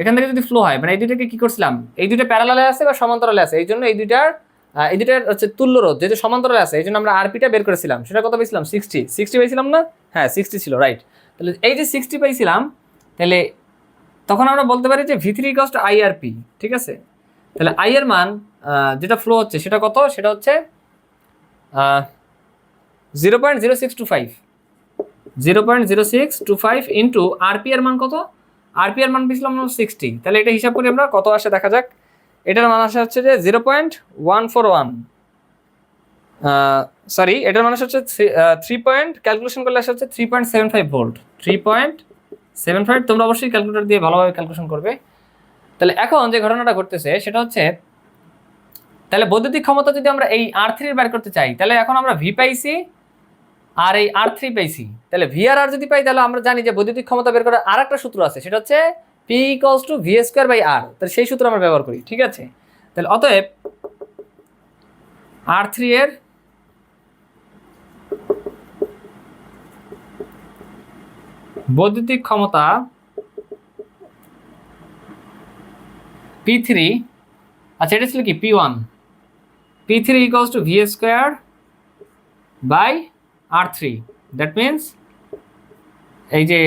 এখান থেকে যদি ফ্লো হয়, মানে এই দুইটাকে কি করছিলাম, এই দুইটা প্যারালালে আছে বা সমান্তরালে আছে, এই জন্য এই দুইটার এই দুটার হচ্ছে তুল্য রোধ যেহেতু সমান্তরালে আছে এই জন্য আমরা আরপিটা বের করেছিলাম, সেটা কত পেয়েছিলাম 60 পাইছিলাম না, হ্যাঁ 60 ছিল রাইট। তাহলে এই যে 60 পাইছিলাম, তাহলে তখন আমরা বলতে পারি যে V3 ইকুয়ালস টু IRP, ঠিক আছে। তাহলে আই এর মান যেটা ফ্লো হচ্ছে সেটা কত, সেটা হচ্ছে 0.0625 0.0625 ইন্টু আরপি এর মান কত, আরপি এর মান পেয়েছিলাম 60। তাহলে এটা হিসাব করি আমরা কত আসে দেখা যাক। এটার মান আসে হচ্ছে যে 0.141, সরি এটার মান আসে হচ্ছে 3 পয়েন্ট, ক্যালকুলেশন করলে আসে হচ্ছে 3.75 ভোল্ট, 3.75। তোমরা অবশ্যই ক্যালকুলেটর দিয়ে ভালোভাবে ক্যালকুলেশন করবে। তাহলে এখন যে ঘটনাটা ঘটতেছে সেটা হচ্ছে, তাহলে বৈদ্যুতিক ক্ষমতা যদি আমরা এই R3 বের করতে চাই, তাহলে এখন আমরা ভি পাইছি আর এই R3 পাইছি, তাহলে ভি আর যদি পাই তাহলে আমরা জানি যে বৈদ্যুতিক ক্ষমতা বের করার আর একটা সূত্র আছে, সেটা হচ্ছে P equals to V square by R. তাহলে সেই সূত্র আমরা ব্যবহার করি, ঠিক আছে। তাহলে অতএব R3 এর বৈদ্যুতিক ক্ষমতা P3, আচ্ছা এটা ছিল কি P1, P3 equals to V square by R3। That means এই যে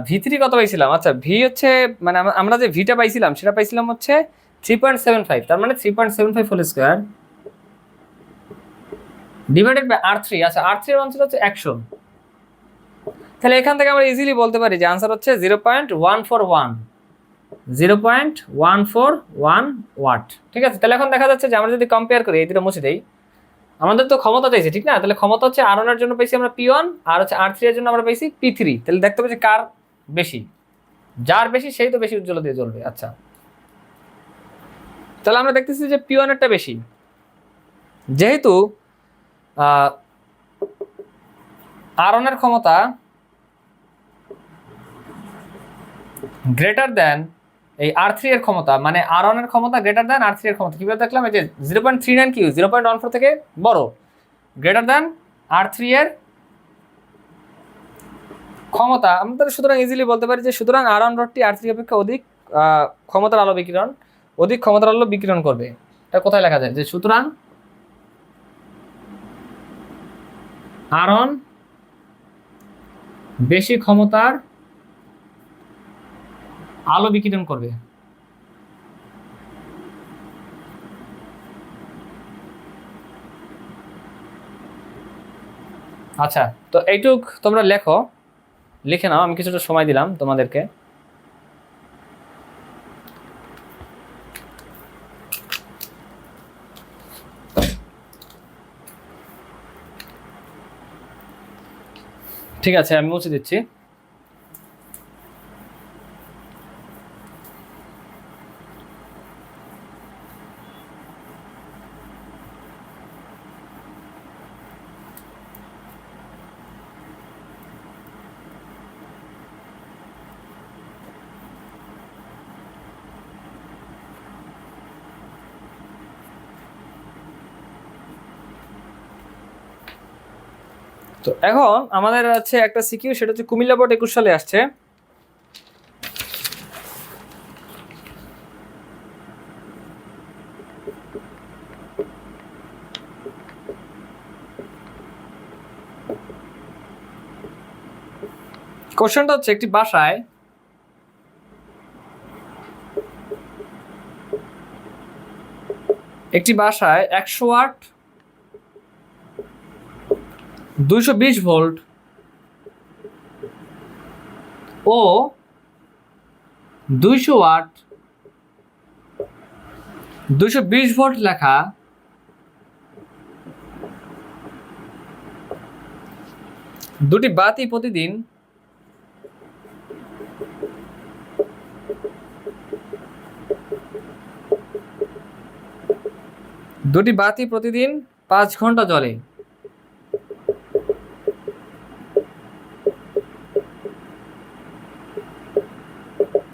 V3 কত পাইছিলাম, আচ্ছা ভি হচ্ছে মানে আমরা যে ভিটা পাইছিলাম সেটা পাইছিলাম হচ্ছে 3.75, তার মানে 3.75 whole square divided by R3। আচ্ছা R3 এর মান ছিল হচ্ছে 100। তাহলে এখান থেকে আমরা ইজিলি বলতে পারি যে আনসার হচ্ছে 0.141 ওয়াট, ঠিক আছে। তাহলে এখন দেখা যাচ্ছে যে আমরা যদি কম্পেয়ার করি, এই দুটো মুছে দেই, আমাদের তো ক্ষমতা চাইছে ঠিক না, তাহলে ক্ষমতা হচ্ছে R1 এর জন্য পাইছি আমরা P1 আর হচ্ছে R3 এর জন্য আমরা পাইছি P3। তাহলে দেখতে পাচ্ছি কার বেশি, যার বেশি সেই তো বেশি উজ্জ্বল দিয়ে জ্বলবে। আচ্ছা তাহলে আমরা দেখতেছি যে P1 এরটা বেশি, যেহেতু R1 এর ক্ষমতা গ্রেটার দেন এই R3 এর ক্ষমতা, মানে R1 এর ক্ষমতা গ্রেটার দেন R3 এর ক্ষমতা। কিভাবে দেখলাম, এই যে 0.39 কিউ 0.14 থেকে বড়, গ্রেটার দেন R3 এর ক্ষমতা। আমরা সুতরাং ইজিলি বলতে পারি যে সুতরাং R1 রডটি R3 অপেক্ষা অধিক ক্ষমতার আলো বিকিরণ করবে। এটা কোথায় লেখা যায় যে সুতরাং R1 বেশি ক্ষমতার আলো বিকিরণ করবে। আচ্ছা তো এইটুক তোমরা লিখে নাও, আমি কিছুটা সময় দিলাম তোমাদেরকে। ঠিক আছে আমি মুছে দিচ্ছি। তো এখন আমাদের আছে একটা সিকিউ, সেটা হচ্ছে কুমিল্লা বোর্ড 21 সালে আসছে। কোশ্চেনটা হচ্ছে একটি বাসায় একটি বাসায় 100 ওয়াট 220 ভোল্ট ও 200 ওয়াট 220 ভোল্ট লেখা দুটি বাতি প্রতিদিন দুটি বাতি প্রতিদিন 5 ঘন্টা জ্বলে।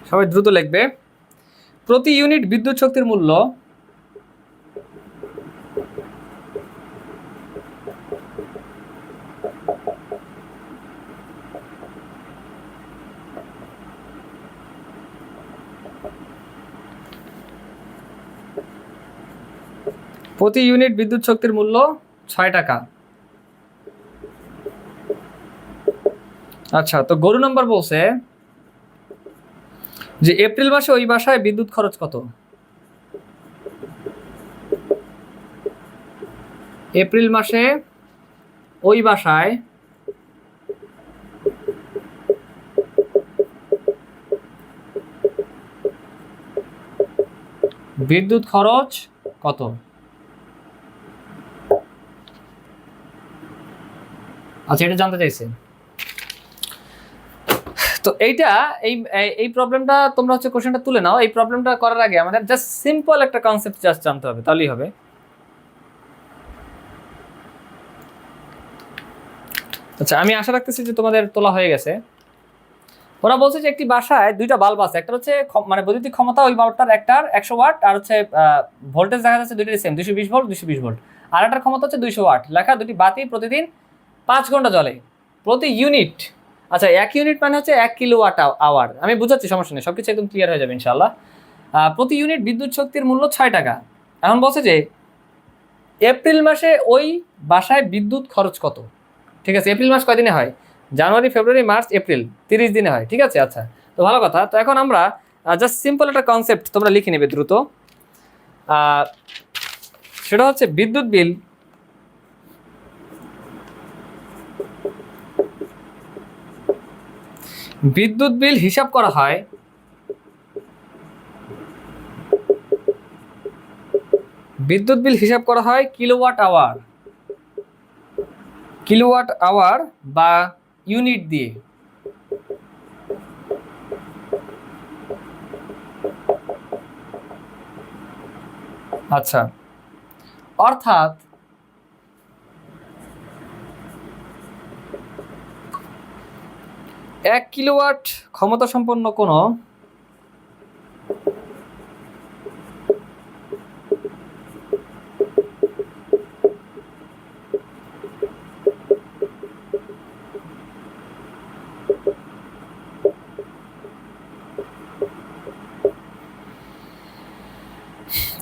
সবাই দ্রুত লিখবে। প্রতি ইউনিট বিদ্যুৎ শক্তির মূল্য প্রতি ইউনিট বিদ্যুৎ শক্তির মূল্য 6 টাকা। আচ্ছা, তো গরু নাম্বার বলছে যে এপ্রিল মাসে ওই বাসায় বিদ্যুৎ খরচ কত? এপ্রিল মাসে ওই বাসায় বিদ্যুৎ খরচ কত? আচ্ছা, এটা জানতে চাইছে। তো এইটা এই প্রবলেমটা তোমরা হচ্ছে কোশ্চেনটা তুলে নাও। এই প্রবলেমটা করার আগে আমাদের জাস্ট সিম্পল একটা কনসেপ্ট জাস্ট জানতে হবে, তাহলেই হবে। আচ্ছা, আমি আশা রাখতেছি যে তোমাদের তোলা হয়ে গেছে। ওরা বলছে যে একটি বাসায় দুইটা বাল্ব আছে, একটা হচ্ছে মানে বৈদ্যুতিক ক্ষমতা ওই বাল্বটার একটার 100 ওয়াট, আর হচ্ছে ভোল্টেজ দেখা যাচ্ছে দুইটারই সেম 220 ভোল্ট 220 ভোল্ট, আর একটার ক্ষমতা হচ্ছে 200 ওয়াট। লেখা দুটি বাতি প্রতিদিন 5 ঘন্টা জ্বলে। প্রতি ইউনিট, আচ্ছা 1 ইউনিট মানে হচ্ছে 1 কিলোওয়াট আওয়ার। আমি বুঝাচ্ছি, সমস্যা নেই, সবকিছু একদম ক্লিয়ার হয়ে যাবে ইনশাআল্লাহ। প্রতি ইউনিট বিদ্যুৎ শক্তির মূল্য 6 টাকা। এখন বলছে যে এপ্রিল মাসে ওই বাসায় বিদ্যুৎ খরচ কত? ঠিক আছে, এপ্রিল মাস কয় দিনে হয়? জানুয়ারি, ফেব্রুয়ারি, মার্চ, এপ্রিল, 30 দিনে হয়। ঠিক আছে, আচ্ছা, তো ভালো কথা। তো এখন আমরা জাস্ট সিম্পল একটা কনসেপ্ট তোমরা লিখে নেবে দ্রুত। সেটা হচ্ছে বিদ্যুৎ বিল হিসাব করা হয় কিলোওয়াট আওয়ার বা ইউনিট দিয়ে। আচ্ছা, অর্থাৎ 1 কিলোওয়াট ক্ষমতা সম্পন্ন কোনো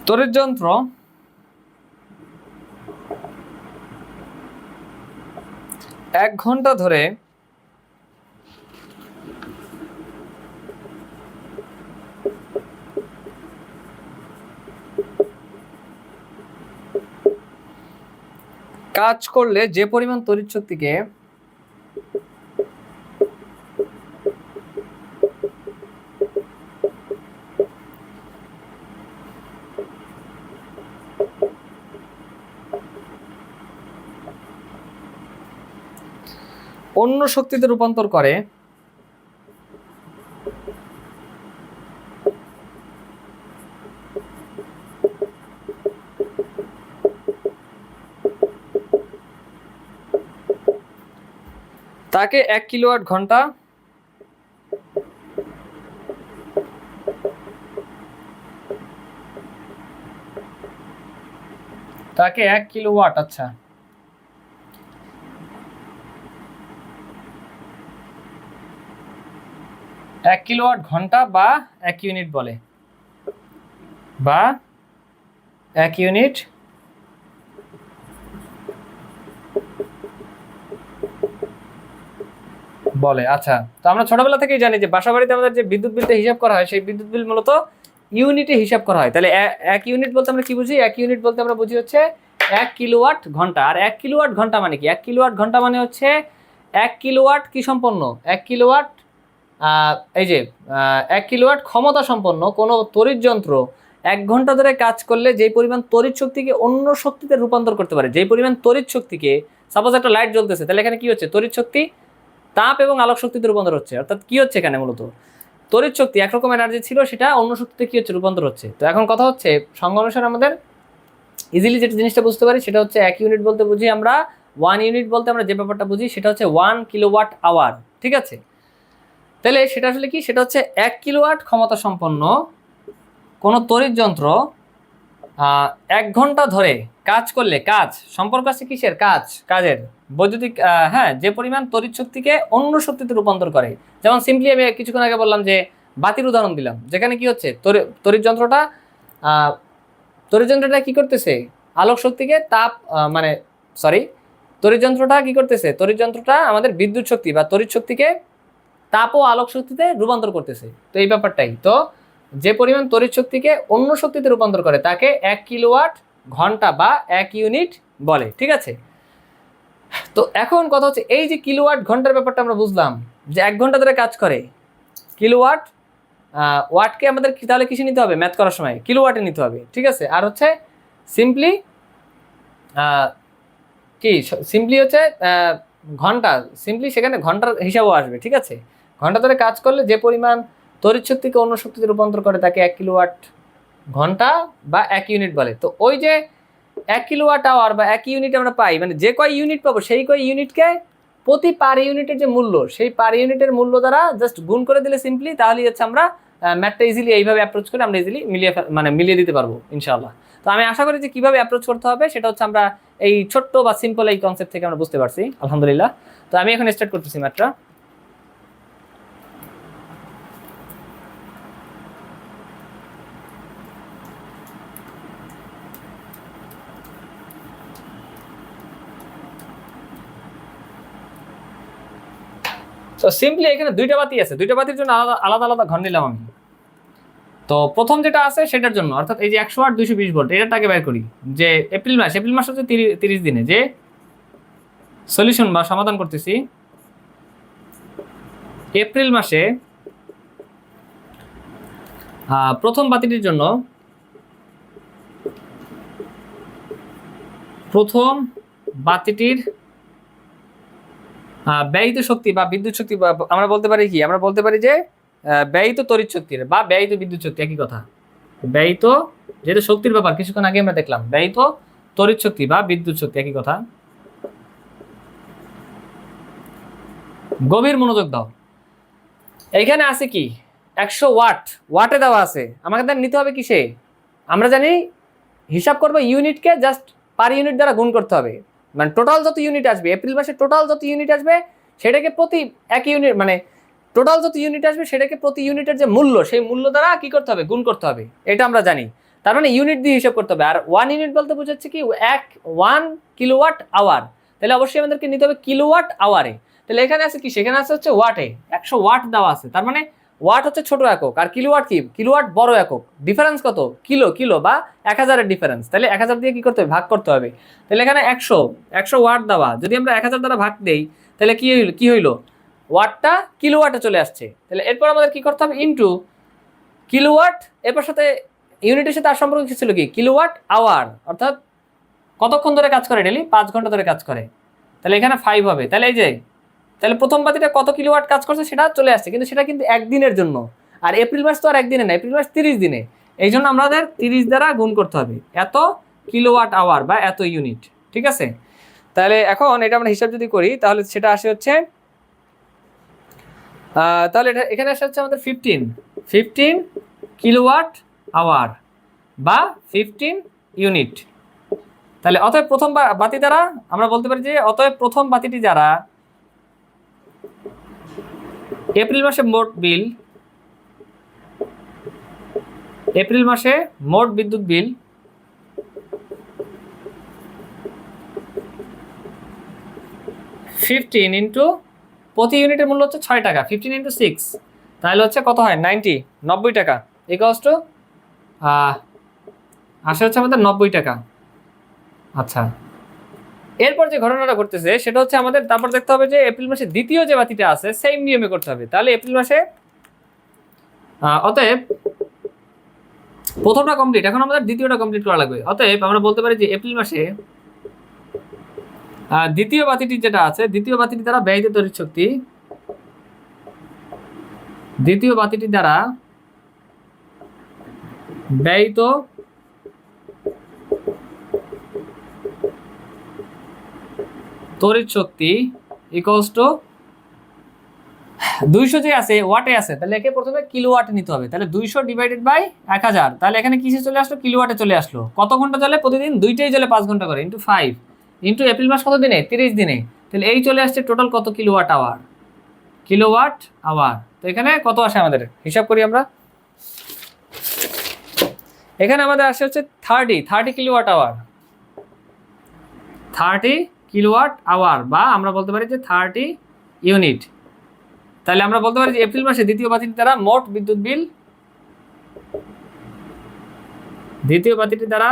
তড়িৎ যন্ত্র 1 ঘন্টা ধরে কাজ করলে যে পরিমাণ তড়িৎ শক্তিকে অন্য শক্তিতে রূপান্তর করে তাকে 1 কিলোওয়াট ঘন্টা তাকে 1 কিলোওয়াট, আচ্ছা, 1 কিলোওয়াট ঘন্টা বা 1 ইউনিট বলে, বা 1 ইউনিট বলে। আচ্ছা, তো আমরা ছোটবেলা থেকেই জানি যে বাসাবাড়িতে আমাদের যে বিদ্যুৎ বিলটা হিসাব করা হয়, সেই বিদ্যুৎ বিল মূলত ইউনিটে হিসাব করা হয়। তাহলে 1 ইউনিট বলতে আমরা কি বুঝি? 1 ইউনিট বলতে আমরা বুঝি হচ্ছে 1 কিলোওয়াট ঘন্টা। আর 1 কিলোওয়াট ঘন্টা মানে কি? 1 কিলোওয়াট ঘন্টা মানে হচ্ছে 1 কিলোওয়াট কি সম্পন্ন? 1 কিলোওয়াট, এই যে 1 কিলোওয়াট ক্ষমতা সম্পন্ন কোনো তড়িৎ যন্ত্র 1 ঘন্টা ধরে কাজ করলে যেই পরিমাণ তড়িৎ শক্তিকে অন্য শক্তিতে রূপান্তর করতে পারে, যেই পরিমাণ তড়িৎ শক্তিকে, সাপোজ একটা লাইট জ্বলতেছে, তাহলে এখানে কি হচ্ছে? তড়িৎ শক্তি তাপ এবং আলোক শক্তিতে রূপান্তর হচ্ছে। অর্থাৎ কি হচ্ছে এখানে? মূলত তড়িৎ শক্তি একরকম এনার্জি ছিল, সেটা অন্য শক্তিতে কি হচ্ছে? রূপান্তর হচ্ছে। তো এখন কথা হচ্ছে সংজ্ঞা অনুসারে আমাদের ইজিলি যেটা জিনিসটা বুঝতে পারি সেটা হচ্ছে 1 ইউনিট বলতে বুঝি আমরা, 1 ইউনিট বলতে আমরা যে ব্যাপারটা বুঝি সেটা হচ্ছে 1 কিলোওয়াট আওয়ার। ঠিক আছে, তাহলে সেটা আসলে কি? সেটা হচ্ছে 1 কিলোওয়াট ক্ষমতা সম্পন্ন কোনো তড়িৎ যন্ত্র 1 ঘন্টা ধরে কাজ করলে, কাজ সম্পর্ক আছে কিসের? কাজের বৈদ্যুতিক, হ্যাঁ, যে পরিমাণ তড়িৎ শক্তিকে অন্য শক্তিতে রূপান্তর করে। যেমন সিম্পলি আমি কিছুক্ষণ আগে বললাম যে বাতির উদাহরণ দিলাম, যেখানে কি হচ্ছে? তড়িৎ যন্ত্রটা কি করতেছে? আলোক শক্তিকে মানে সরি তড়িৎ যন্ত্রটা কি করতেছে, তড়িৎ যন্ত্রটা আমাদের বিদ্যুৎ শক্তি বা তড়িৎ শক্তিকে তাপ ও আলোক শক্তিতে রূপান্তর করতেছে। তো এই ব্যাপারটাই তো, যে পরিমাণ তড়িৎ শক্তিকে অন্য শক্তিতে রূপান্তর করে তাকে 1 কিলোওয়াট ঘন্টা বা 1 ইউনিট বলে। ঠিক আছে, তো এখন কথা হচ্ছে এই যে কিলোওয়াট ঘন্টার ব্যাপারটা আমরা বুঝলাম যে 1 ঘন্টা ধরে কাজ করে কিলোওয়াট। ওয়াটকে আমাদের তাহলে কিসে নিতে হবে, ম্যাথ করার সময় কিলোওয়াটে নিতে হবে। ঠিক আছে, আর হচ্ছে সিম্পলি সিম্পলি হচ্ছে ঘন্টা, সিম্পলি সেখানে ঘন্টার হিসাবও আসবে। ঠিক আছে, ঘন্টা ধরে কাজ করলে যে পরিমাণ তড়িৎ শক্তিকে অন্য শক্তিতে রূপান্তর করে তাকে 1 কিলোওয়াট ঘন্টা বা 1 ইউনিট বলে। তো ওই যে 1 কিলোওয়াট আওয়ার বা 1 ইউনিট আমরা পাই, মানে যে কয় ইউনিট পাবো সেই কয় ইউনিটকে প্রতি পার ইউনিটের যে মূল্য, সেই পার ইউনিটের মূল্য দ্বারা জাস্ট গুণ করে দিলে সিম্পলি, তাহলেই হচ্ছে আমরা ম্যাথটা ইজিলি এইভাবে অ্যাপ্রোচ করে আমরা ইজিলি মিলিয়ে দিতে পারবো ইনশাআল্লাহ। তো আমি আশা করি যে কীভাবে অ্যাপ্রোচ করতে হবে সেটা হচ্ছে আমরা এই ছোট্ট বা সিম্পল এই কনসেপ্ট থেকে আমরা বুঝতে পারছি আলহামদুলিল্লাহ। তো আমি এখন স্টার্ট করতেছি ম্যাথটা। তো সিম্পলি এখানে দুইটা বাতি আছে, দুইটা বাতির জন্য আলাদা আলাদা আলাদা ঘর নিলাম আমি। তো প্রথম যেটা আছে সেটার জন্য, অর্থাৎ এই যে 100 ওয়াট 220 ভোল্ট, এটাকে বের করি যে এপ্রিল মাস হচ্ছে 30 দিনে যে সলিউশন বা সমাধান করতেছি। এপ্রিল মাসে প্রথম বাতিটির জন্য প্রথম বাতিটির ব্যয়িত শক্তি বা বিদ্যুৎ শক্তি, আমরা বলতে পারি কি, আমরা বলতে পারি যে ব্যয়িত তড়িৎ শক্তির বা ব্যয়িত বিদ্যুৎ শক্তি একই কথা। ব্যয়িত, যেহেতু শক্তির ব্যাপার কিছুক্ষণ আগে আমরা দেখলাম, ব্যয়িত তড়িৎ শক্তি বা বিদ্যুৎ শক্তি একই কথা। গভীর মনোযোগ দাও, এইখানে আছে কি 100 ওয়াট, ওয়াটে দেওয়া আছে, আমাকে নিতে হবে কিসে, আমরা জানি হিসাব করবো ইউনিটকে জাস্ট পার ইউনিট দ্বারা গুণ করতে হবে। মানে টোটাল যত ইউনিট আসবে এপ্রিল মাসে, টোটাল যত ইউনিট আসবে সেটাকে প্রতি 1 ইউনিট, মানে টোটাল যত ইউনিট আসবে সেটাকে প্রতি ইউনিটের যে মূল্য, সেই মূল্য দ্বারা কি করতে হবে, গুণ করতে হবে। এটা আমরা জানি, তার মানে ইউনিট দিয়ে হিসাব করতে হবে। আর 1 ইউনিট বলতে বোঝাচ্ছে কি 1 কিলোওয়াট আওয়ার, তাহলে অবশ্যই আমাদেরকে নিতে হবে কিলোওয়াট আওয়ারে। তাহলে এখানে আছে কি, সেখানে আছে হচ্ছে ওয়াটে, 100 ওয়াট দেওয়া আছে, তার মানে ওয়াট হচ্ছে ছোট একক আর কিলোওয়াট কি, কিলোওয়াট বড় একক। ডিফারেন্স কত, কিলো বা 1000-এর ডিফারেন্স, তাহলে 1000 দিয়ে কি করতে হবে, ভাগ করতে হবে। তাহলে এখানে 100 ওয়াট দেওয়া, যদি আমরা 1000 দ্বারা ভাগ দেই তাহলে কি হইলো, ওয়াটটা কিলোওয়াটে চলে আসছে। তাহলে এরপর আমাদের কি করতে হবে, ইনটু কিলোওয়াট, এরপর সাথে ইউনিটের সাথে আর সম্পর্ক কি ছিল কি, কিলোওয়াট আওয়ার, অর্থাৎ কতক্ষণ ধরে কাজ করে, ডেলি 5 ঘন্টা ধরে কাজ করে, তাহলে এখানে 5 হবে। তাহলে এই যে, তাহলে প্রথম বাতিটা কত কিলোওয়াট কাজ করছে সেটা চলে আসছে, কিন্তু সেটা কিন্তু একদিনের জন্য, আর এপ্রিল মাস তো আর একদিনে না, এপ্রিল মাস 30 দিনে, এই জন্য আমাদের 30 দ্বারা গুণ করতে হবে এত কিলোওয়াট আওয়ার বা এত ইউনিট। ঠিক আছে, তাহলে এখন এটা আমরা হিসাব যদি করি তাহলে সেটা আসে হচ্ছে তাহলে এটা এখানে আসে হচ্ছে আমাদের 15 কিলোওয়াট আওয়ার বা 15 ইউনিট। তাহলে অতএব প্রথম বাতি দ্বারা আমরা বলতে পারি যে অতএব প্রথম বাতিটি দ্বারা এপ্রিল মাসে মোট বিদ্যুৎ বিল 15 ইন্টু প্রতি ইউনিটের মূল্য হচ্ছে 6 টাকা, 15 ইন্টু 6 তাহলে হচ্ছে কত হয়, 90 টাকা, ইকুয়ালস টু আসে হচ্ছে আমাদের 90 টাকা। আচ্ছা, এরপর যে ঘটনাটা ঘটতেছে সেটা হচ্ছে আমাদের তারপর দেখতে হবে যে এপ্রিল মাসে দ্বিতীয় যে বাতিটা আছে সেম নিয়মে করতে হবে। তাহলে এপ্রিল মাসে অতএব প্রথমটা কমপ্লিট, এখন আমাদের দ্বিতীয়টা কমপ্লিট করা লাগবে। অতএব আমরা বলতে পারি যে এপ্রিল মাসে দ্বিতীয় বাতিটি যেটা আছে, দ্বিতীয় বাতিটি দ্বারা ব্যয়িত তড়িৎ শক্তি, দ্বিতীয় বাতিটি দ্বারা ব্যয়িত তড়িৎ শক্তি ইকুয়ালস টু 200 যে আছে ওয়াটে আছে, তাহলে একে প্রথমে কিলোওয়াটে নিতে হবে। তাহলে 200 ডিভাইডেড বাই 1000, তাহলে এখানে কিসে চলে আসলো, কিলোওয়াটে চলে আসলো। কত ঘন্টা চলে, প্রতিদিন দুইটাই চলে 5 ঘন্টা করে, ইন্টু 5 ইন্টু এপ্রিল মাস কত দিনে, 30 দিনে, তাহলে এই চলে আসছে টোটাল কত, কিলোওয়াট আওয়ার। তো এখানে কত আসে আমাদের, হিসাব করি আমরা, এখানে আমাদের আসে হচ্ছে 30 কিলোওয়াট আওয়ার। 30 কিলোওয়াট আওয়ার, বা আমরা বলতে পারি যে 30 ইউনিট। তাহলে আমরা বলতে পারি যে এপ্রিল মাসে দ্বিতীয় বাতিটি দ্বারা মোট বিদ্যুৎ বিল, দ্বিতীয় বাতিটি দ্বারা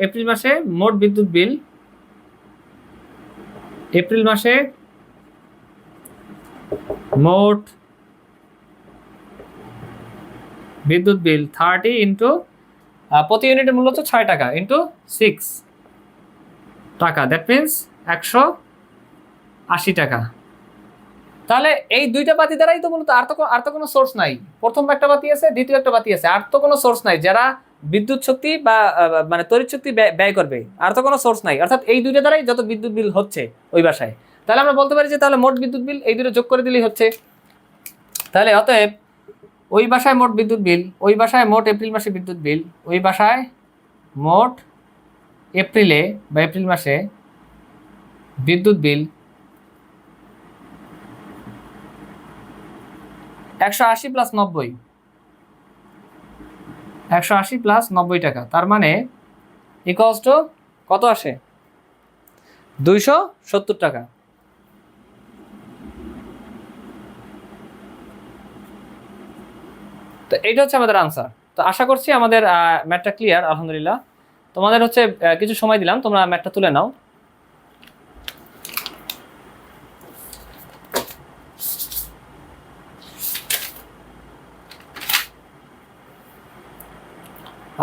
এপ্রিল মাসে মোট বিদ্যুৎ বিল, এপ্রিল মাসে মোট বিদ্যুৎ বিল 30 ইন্টু প্রতি ইউনিটের মূল্য হচ্ছে 6 টাকা ইন্টু 6 টাকা, দ্যাট মিনস 180 টাকা। তাহলে এই দুইটা বাতি দ্বারাই তো মূলত আর তো কোনো সোর্স নাই। প্রথম একটা বাতি আছে, দ্বিতীয় একটা বাতি আছে, আর তো কোনো সোর্স নাই যারা বিদ্যুৎ শক্তি বা মানে তড়িৎ শক্তি ব্যয় করবে, আর তো কোনো সোর্স নাই। অর্থাৎ এই দুইটা দ্বারাই যত বিদ্যুৎ বিল হচ্ছে ওই বাসায়, তাহলে আমরা বলতে পারি যে তাহলে মোট বিদ্যুৎ বিল এই দুটো যোগ করে দিলেই হচ্ছে। তাহলে অতএব ওই বাসায় মোট বিদ্যুৎ বিল, ওই বাসায় মোট এপ্রিল মাসে বিদ্যুৎ বিল, ওই বাসায় মোট এপ্রিলে বা এপ্রিল মাসে বিদ্যুৎ বিল 180 প্লাস 90, 180 প্লাস 90 টাকা। তার মানে ইকুয়ালস টু কত আসে? 270 টাকা। তো এইটা হচ্ছে আমাদের আনসার। তো আশা করছি আমাদের ম্যাথটা ক্লিয়ার। আলহামদুলিল্লাহ, তোমাদের হচ্ছে কিছু সময় দিলাম, তোমরা ম্যাথটা তুলে নাও।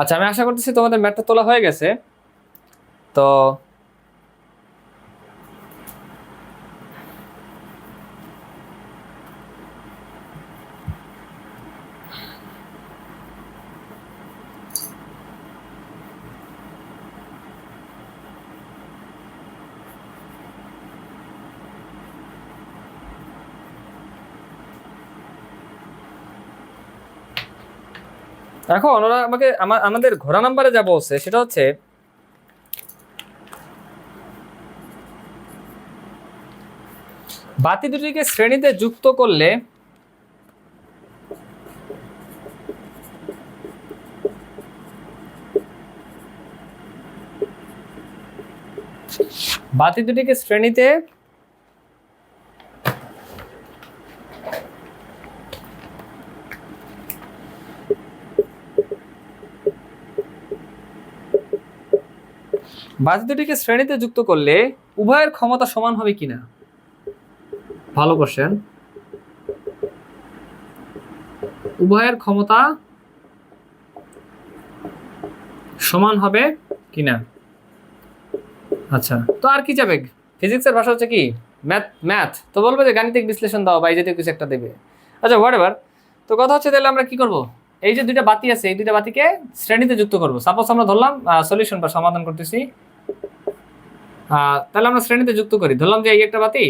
আচ্ছা, আমি আশা করতেছি তোমাদের ম্যাথটা তোলা হয়ে গেছে। তো এখন ওরা আমাকে আমাদের ঘোড়া নাম্বারে যা বলছে সেটা হচ্ছে বাতি দুটিকে শ্রেণীতে যুক্ত করলে বাতি দুটিকে শ্রেণীতে যুক্ত করলে উভয়ের ক্ষমতা সমান হবে কিনা? ভালো কোশ্চেন। উভয়ের ক্ষমতা সমান হবে কিনা? আচ্ছা, তো আর কি যাবে? ফিজিক্সের ভাষা হচ্ছে কি? ম্যাথ। তো বলবে যে গাণিতিক বিশ্লেষণ দাও বা এই জাতীয় কিছু একটা দেবে। আচ্ছা, হোয়াটএভার। তো কথা হচ্ছে তাহলে আমরা কি করব? এই যে দুইটা বাতি আছে, এই দুইটা বাতিকে শ্রেণীতে যুক্ত করব। সাপোজ আমরা ধরলাম সলিউশন বা সমাধান করতেছি, তাহলে আমরা শ্রেণীতে যুক্ত করি। ধরলাম যে এই একটা বাতি,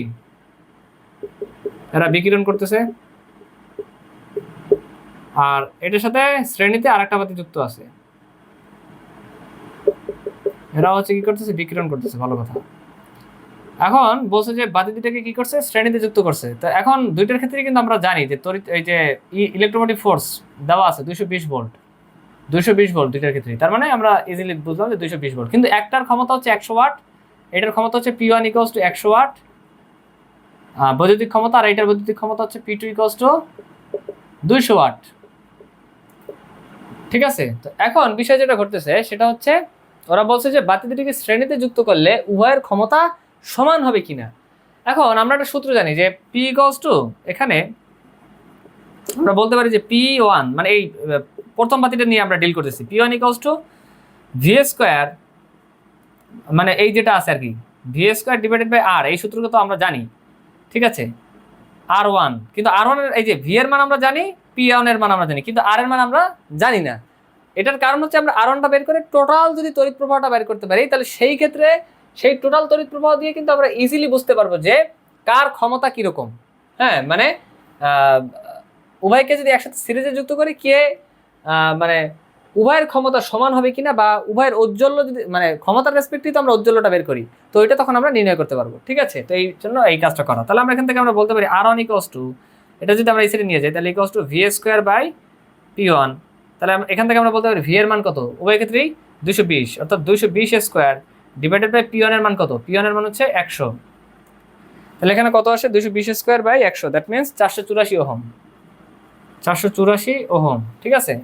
এরা বিকিরণ করতেছে, আর এটার সাথে শ্রেণীতে আরেকটা বাতি যুক্ত আছে, এরা হচ্ছে কি করতেছে? বিকিরণ করতেছে। ভালো কথা। এখন বলছে যে বাতি দুটাকে কি করছে? শ্রেণীতে যুক্ত করছে। তো এখন দুইটার ক্ষেত্রে কিন্তু আমরা জানি যে তড়িৎ এই যে ইলেকট্রোমোটিভ ফোর্স দেওয়া আছে 220 ভোল্ট, 220 ভোল্ট দুইটার ক্ষেত্রে। তার মানে আমরা ইজিলি বুঝলাম যে 220 ভোল্ট। কিন্তু একটার ক্ষমতা হচ্ছে 100 ওয়াট, এটার ক্ষমতা হচ্ছে P1 ইকুয়ালস টু 100 ওয়াট বৈদ্যুতিক ক্ষমতা, আর এটার বৈদ্যুতিক ক্ষমতা হচ্ছে P2 ইকুয়ালস টু 200 ওয়াট। ঠিক আছে? তো এখন বিষয় যেটা ঘটতেছে সেটা হচ্ছে ওরা বলছে যে বাতি দুটিকে শ্রেণীতে যুক্ত করলে উভয়ের ক্ষমতা সমান হবে কিনা। এখন আমরা একটা সূত্র জানি যে P ইকুয়ালস টু, এখানে আমরা বলতে পারি যে P1, মানে এই প্রথম বাতিটা নিয়ে আমরা ডিল করতেছি, P1 equals to VA square, মানে এই যেটা আছে আর কি, VA square divided by R। এই সূত্রটা তো আমরা জানি, ঠিক আছে? R1, কিন্তু R1 এর এই যে V এর মান আমরা জানি, P1 এর মান আমরা জানি, কিন্তু R এর মান আমরা জানি না। এটার কারণ হচ্ছে আমরা R1টা বের করে টোটাল যদি তড়িৎ প্রবাহটা বের করতে পারি, তাহলে সেই ক্ষেত্রে সেই টোটাল তড়িৎ প্রবাহ দিয়ে কিন্তু আমরা ইজিলি বুঝতে পারবো যে কার ক্ষমতা কিরকম। হ্যাঁ, মানে উভয়কে যদি একসাথে সিরিজে যুক্ত করি, কে মানে উভয়ের ক্ষমতা সমান হবে কিনা, বা উভয়ের ঔজ্জ্বল্য যদি মানে ক্ষমতার রেসপেক্টিভে আমরা ঔজ্জ্বল্যটা বের করি, তো এটা তখন আমরা নির্ণয় করতে পারবো। ঠিক আছে? তো এই জন্য এই কাজটা করা। তাহলে আমরা এখান থেকে আমরা বলতে পারি R1 ইকুয়ালস টু, এটা যদি আমরা এই সাইডে নিয়ে যাই তাহলে equals to VA square by P1। তাহলে এখান থেকে আমরা বলতে পারি V এর মান কত? উভয় ক্ষেত্রেই 220, অর্থাৎ 220 স্কয়ার ডিভাইডেড বাই পি ওয়ানের মান কত? পি ওয়ানের মান হচ্ছে 100। তাহলে এখানে কত আসে? 220 square by 100, that means 484 ohm. 484 ohm, ঠিক আছে।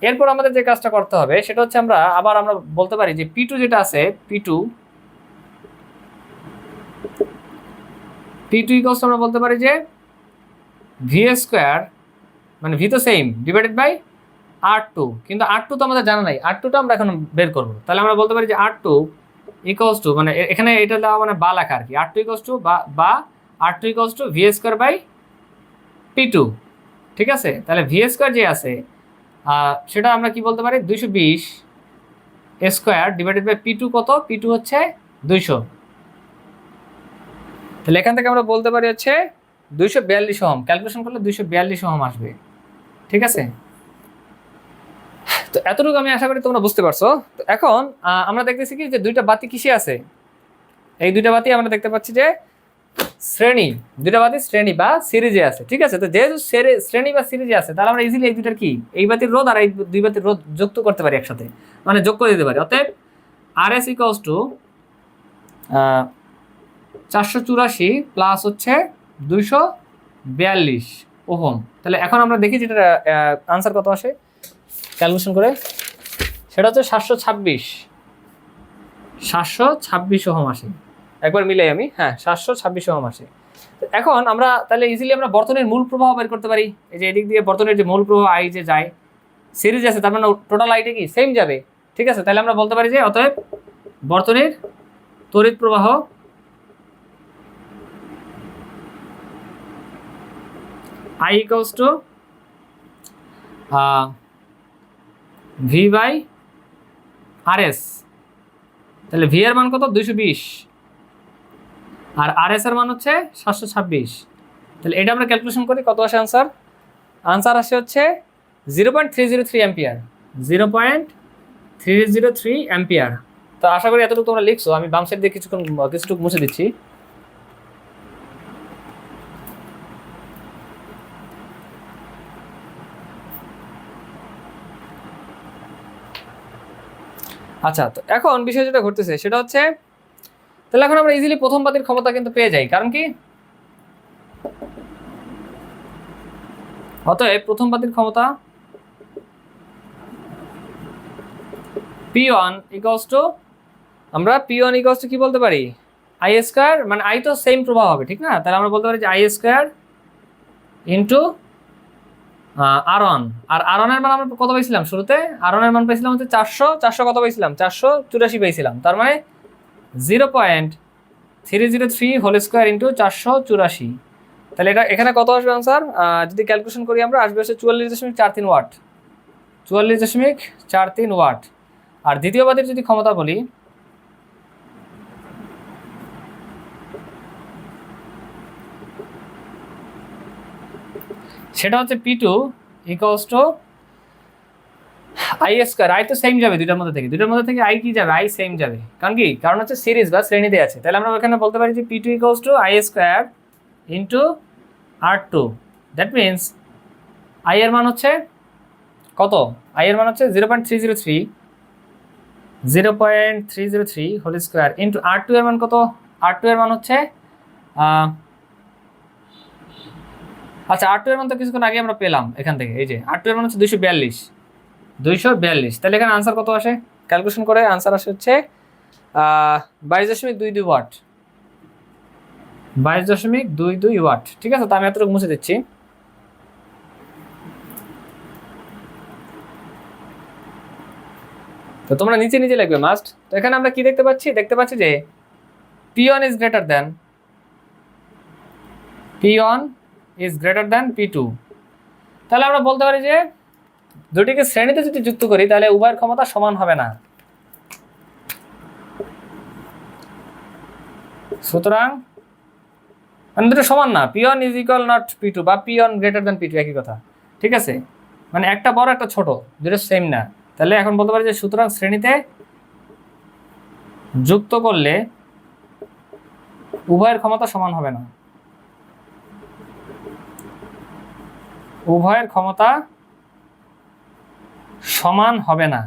এরপর আমাদের যে কাজটা করতে হবে সেটা হচ্ছে আমরা বলতে পারি যে পি টু যেটা আছে, পি টু ইকুয়ালস আমরা বলতে পারি যে ভি স্কোয়ার, মানে ভি তো same, divided by R two. কিন্তু আর টু তো আমাদের জানা নাই, আর টুটা আমরা এখন বের করবো। তাহলে আমরা বলতে পারি যে আর টু ইকুয়ালস টু, মানে এখানে এটা দেওয়া মানে বা লেখা আর কি, আর টু ইকুয়ালস টু বা R two equals to V square by P two, ঠিক আছে। তাহলে ভি স্কোয়ার যে আছে সেটা আমরা কি বলতে পারি? 220 square divided by P two কত? পি টু হচ্ছে 200। তাহলে এখান থেকে আমরা বলতে পারি হচ্ছে 242 ওহম। ক্যালকুলেশন করলে 242 ওহম আসবে, ঠিক আছে। তো এতটুকু আমি আশা করি তোমরা বুঝতে পারছো। তো এখন আমরা দেখতেছি কি যে দুইটা বাতি কিসে আছে? এই দুইটা বাতি আমরা দেখতে পাচ্ছি যে দুইটা বাতি শ্রেণী বা সিরিজে আছে, ঠিক আছে। তো যেহেতু শ্রেণী বা সিরিজে আছে, তাহলে আমরা ইজিলি এই দুইটার কি, এই বাতির রোধ আর এই দুই বাতির রোধ যুক্ত করতে পারি একসাথে, মানে যোগ করে দিতে পারি। অতএব আর এস ইকুয়ালস টু 484 প্লাস হচ্ছে 242 ওহম। তাহলে এখন আমরা দেখি যেটা আনসার কত আসে ক্যালকুলেশন করে, সেটা হচ্ছে 726 ওহম আসে। একবার মিলাই আমি, হ্যাঁ 726 ওহম আসে। এখন আমরা তাহলে ইজিলি আমরা বর্তনীর মূল প্রবাহ বের করতে পারি। এই যে এদিক দিয়ে বর্তনীর যে মূল প্রবাহ আই যে যায়, সিরিজ আছে, তার মানে টোটাল আইটা কি সেম যাবে, ঠিক আছে। তাহলে আমরা বলতে পারি যে অতএব বর্তনীর তড়িৎ প্রবাহ I equals to V by RS। তাহলে V এর মান কত? 220, আর RS এর মান হচ্ছে 726। তাহলে এটা আমরা ক্যালকুলেশন করি, কত আসে আনসার? আনসার আসে হচ্ছে 0.303 অ্যাম্পিয়ার, 0.303 অ্যাম্পিয়ার। তো আশা করি এতটুকু তোমরা লিখছো। আমি বাম সাইড দিয়ে কিছুটুকু মুছে দিচ্ছি। আচ্ছা, তো এখন বিষয় যেটা ঘটতেছে সেটা হচ্ছে, তাহলে এখন আমরা ইজিলি প্রথম বাতির ক্ষমতা কিন্তু পেয়ে যাই। কারণ কি? অতএব প্রথম বাতির ক্ষমতা P1 ইকুয়ালস টু, আমরা P1 ইকুয়ালস টু কি বলতে পারি? আই স্কয়ার, মানে আই তো সেম প্রবাহ হবে, ঠিক না? তাহলে আমরা বলতে পারি যে I square into R1। R R1 এর মান আমরা কত পাইছিলাম শুরুতে? R1 এর মান পাইছিলাম হচ্ছে 400 কত পাইছিলাম? 484 পাইছিলাম। তার মানে 0.303 হোল স্কোয়ার ইন্টু 484। তাহলে এটা এখানে কত আসবে আনসার? যদি ক্যালকুলেশন করি আমরা, আসবে হচ্ছে 44.43 ওয়াট, 44.43 ওয়াট। আর দ্বিতীয় বাতির যদি ক্ষমতা বলি, সেটা হচ্ছে P2 equals to I square. I তো সেম যাবে দুইটার মধ্যে থেকে আই কি যাবে? আই সেম যাবে। কারণ কি? কারণ হচ্ছে সিরিজ বা শ্রেণীতে আছে। তাহলে আমরা এখানে বলতে পারি যে P2 equals to I square into R2। That means I এর মান হচ্ছে কত? আই এর মান হচ্ছে 0.303 হোল স্কোয়ার ইন্টু R2 এর মান কত? R2 এর মান হচ্ছে আচ্ছা, R2 এর মান তো কিছুক্ষণ আগে আমরা পেলাম এখান থেকে। এই যে R2 এর মান হচ্ছে 242। তাহলে এখানে আনসার কত আসে? ক্যালকুলেশন করে আনসার আসে হচ্ছে 22.22 ওয়াট, 22.22 ওয়াট, ঠিক আছে। তো আমি এতটুকু মুছে দিচ্ছি। তো তোমরা নিচে লিখবে মাস্ট। তো এখানে আমরা কি দেখতে পাচ্ছি যে P1 is greater than P2। তাহলে আমরা বলতে পারি যে দুটিকে শ্রেণীতে যদি যুক্ত করি তাহলে উভয়ের ক্ষমতা সমান হবে না। সুতরাং মানে দুটো সমান না, P1 is equal not P2 বা P1 গ্রেটার দ্যান P2, একই কথা, ঠিক আছে। মানে একটা বড় একটা ছোট, দুটো সেম না। তাহলে এখন বলতে পারি যে সুতরাং শ্রেণীতে যুক্ত করলে উভয়ের ক্ষমতা সমান হবে না, উভয়ের ক্ষমতা সমান হবে না।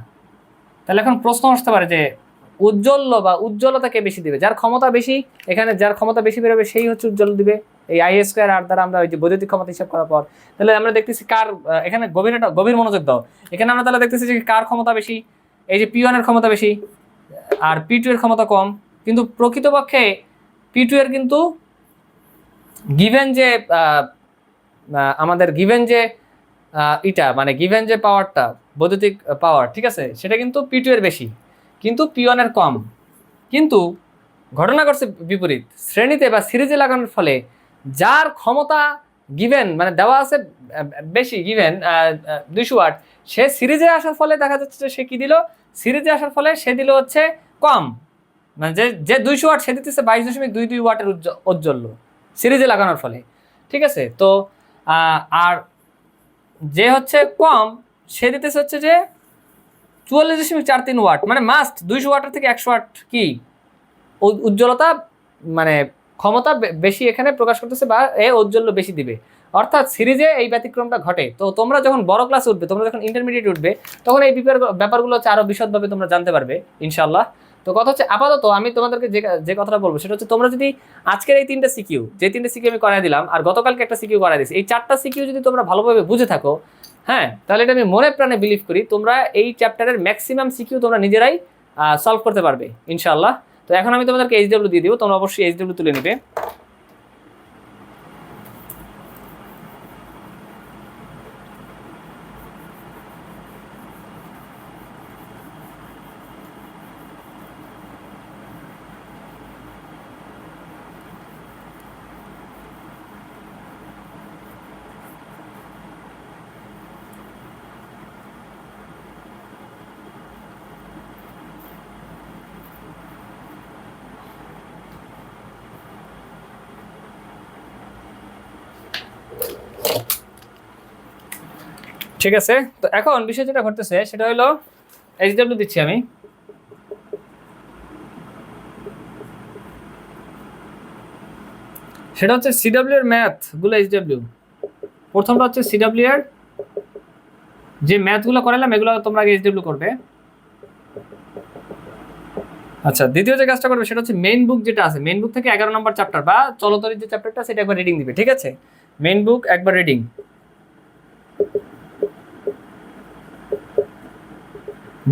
তাহলে এখন প্রশ্ন আসতে পারে যে উজ্জ্বল্য বা উজ্জ্বলতাকে বেশি দিবে, যার ক্ষমতা বেশি, এখানে যার ক্ষমতা বেশি বেরোবে সেই হচ্ছে উজ্জ্বল দিবে। এই I² দ্বারা আমরা ওই যে বৈদ্যুতিক ক্ষমতা হিসাব করার পর তাহলে আমরা দেখতেছি কার, এখানে গভীর মনোযোগ দাও, এখানে আমরা তাহলে দেখতেছি যে কার ক্ষমতা বেশি, এই যে P1 এর ক্ষমতা বেশি আর P2 এর ক্ষমতা কম। কিন্তু প্রকৃতপক্ষে P2 এর কিন্তু গিভেন যে আমাদের গিভেন যে মানে গিভেন যে পাওয়ারটা, বৈদ্যুতিক পাওয়ার, ঠিক আছে, সেটা কিন্তু P2 এর বেশি, কিন্তু P1 এর কম। কিন্তু ঘটনা ঘটছে বিপরীত, শ্রেণীতে বা সিরিজে লাগানোর ফলে যার ক্ষমতা গিভেন মানে দেওয়া আছে বেশি, গিভেন 200 ওয়াট, সে সিরিজে আসার ফলে দেখা যাচ্ছে যে সে কি দিল, সিরিজে আসার ফলে সে দিল হচ্ছে কম, মানে যে 200 ওয়াট সে দিতেছে 22.22 ওয়াটের ঔজ্জ্বল্য সিরিজে লাগানোর ফলে, ঠিক আছে। তো আর যে হচ্ছে কম সে দিতেছে হচ্ছে যে 44.43 ওয়াট, মানে মাস্ট 200 ওয়াটের থেকে 100 ওয়াট কি উজ্জ্বলতা মানে ক্ষমতা বেশি এখানে প্রকাশ করতেছে, বা ঔজ্জ্বল্য বেশি দিবে, অর্থাৎ সিরিজে এই ব্যতিক্রমটা ঘটে। তো তোমরা যখন বড় ক্লাসে উঠবে, তোমরা যখন ইন্টারমিডিয়েট উঠবে, তখন এই ব্যাপারগুলো হচ্ছে আরো বিশদভাবে তোমরা জানতে পারবে ইনশাআল্লাহ। তো কথা হচ্ছে আপাতত আমি তোমাদেরকে যে কথাটা বলবো সেটা হচ্ছে, তোমরা যদি আজকের এই 3টা সিকিউ, যে 3টা সিকিউ আমি করাই দিলাম আর গতকালকে একটা সিকিউ করাই দিয়েছি, এই 4টা সিকিউ যদি তোমরা ভালোভাবে বুঝে থাকো, হ্যাঁ, তাহলে এটা আমি মনে প্রাণে বিলিভ করি তোমরা এই চ্যাপ্টারের ম্যাক্সিমাম সিকিউ তোমরা নিজেরাই সলভ করতে পারবে ইনশাআল্লাহ। তো এখন আমি তোমাদেরকে HW দিয়ে দিব, তোমরা অবশ্যই HW তুলে নেবে। ঠিক আছে, তো এখন বিষয় যেটা ঘটতেছে সেটা হলো HW দিচ্ছি আমি। সেটা হচ্ছে CW এর ম্যাথগুলো HW। প্রথমটা হচ্ছে CW এর যে ম্যাথগুলো করালাম এগুলো তোমরা আগে HW করবে। আচ্ছা, দ্বিতীয় যে কাজটা করবে সেটা হচ্ছে মেইন বুক যেটা আছে, মেইন বুক থেকে 11 নম্বর চ্যাপ্টার বা চলতরির যে চ্যাপ্টারটা সেটা একবার রিডিং দিবে, ঠিক আছে। মেইন বুক একবার রিডিং,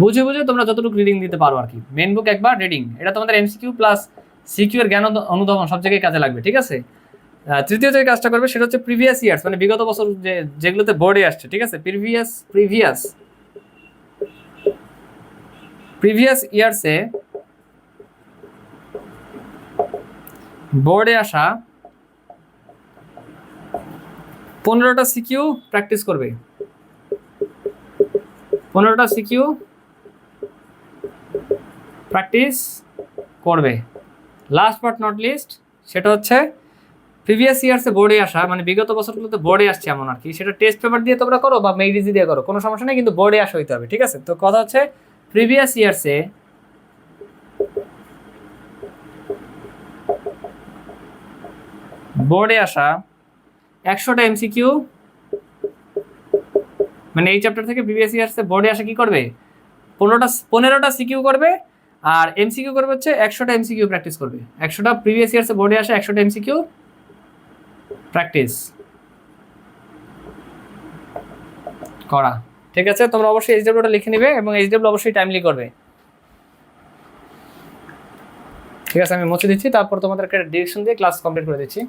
বুঝে বুঝে তোমরা যতটুকু রিডিং দিতে পারো আর কি। মেইন বুক একবার রিডিং, এটা তোমাদের MCQ প্লাস CQ এর জ্ঞান অনুধাবন সব জায়গায় কাজে লাগবে, ঠিক আছে। তৃতীয় যে কাজটা করবে সেটা হচ্ছে প্রিভিয়াস ইয়ার্স, মানে বিগত বছর যেগুলোতে বোর্ডে আসছে, ঠিক আছে। প্রিভিয়াস ইয়ার্সে বোর্ডে আসা 15টা সিকিউ প্র্যাকটিস করবে, 15টা সিকিউ প্র্যাকটিস করবে। লাস্ট বাট নট লিস্ট, সেটা হচ্ছে প্রিভিয়াস ইয়ার্সে বোর্ডে আসা, মানে বিগত বছরগুলোতে বোর্ডে আসছে এমন আর কি, সেটা টেস্ট পেপার দিয়ে তোমরা করো বা মেইল ইজি দিয়ে করো, কোনো সমস্যা নেই, কিন্তু বোর্ডে আসা হইতে হবে, ঠিক আছে। তো কথা হচ্ছে প্রিভিয়াস ইয়ার্সে বোর্ডে আসা 100টা MCQ, মানে এই চ্যাপ্টার থেকে প্রিভিয়াস ইয়ার্সে বোর্ডে আসা কি করবে, 15টা সিকিউ করবে, আর MCQ করবে হচ্ছে 100টা MCQ প্র্যাকটিস করবে। 100টা প্রিভিয়াস ইয়ার্সে বোর্ডে আসা 100টা MCQ প্র্যাকটিস করা, ঠিক আছে। তোমরা অবশ্যই HWটা লিখে নিবে এবং HW অবশ্যই টাইমলি করবে, ঠিক আছে। আমি মুছে দিচ্ছি, তারপর তোমাদেরকে ডিরেকশন দিয়ে ক্লাস কমপ্লিট করে দিচ্ছি।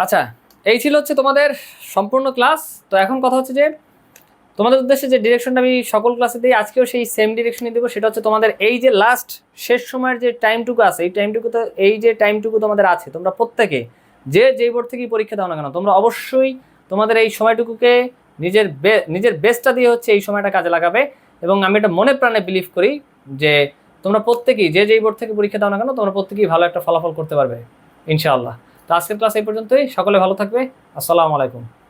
আচ্ছা, এই ছিল হচ্ছে তোমাদের সম্পূর্ণ ক্লাস। তো এখন কথা হচ্ছে যে তোমাদের উদ্দেশ্যে যে ডিরেকশনটা আমি সকল ক্লাসে দিই, আজকেও সেই সেম ডিরেকশনই দেবো। সেটা হচ্ছে তোমাদের এই যে লাস্ট শেষ সময়ের যে টাইমটুকু আছে, এই যে টাইমটুকু তোমাদের আছে, তোমরা প্রত্যেকে যেই বোর্ড থেকেই পরীক্ষা দাও না কেন, তোমরা অবশ্যই তোমাদের এই সময়টুকুকে নিজের বেস্টটা দিয়ে হচ্ছে এই সময়টা কাজে লাগাবে। এবং আমি এটা মনে প্রাণে বিলিভ করি যে তোমরা প্রত্যেকেই যেই বোর্ড থেকে পরীক্ষা দাও না কেন, তোমরা প্রত্যেকেই ভালো একটা ফলাফল করতে পারবে ইনশাআল্লাহ। তো আজকের ক্লাস এই পর্যন্তই, সকলে ভালো থাকবে। আসসালামু আলাইকুম।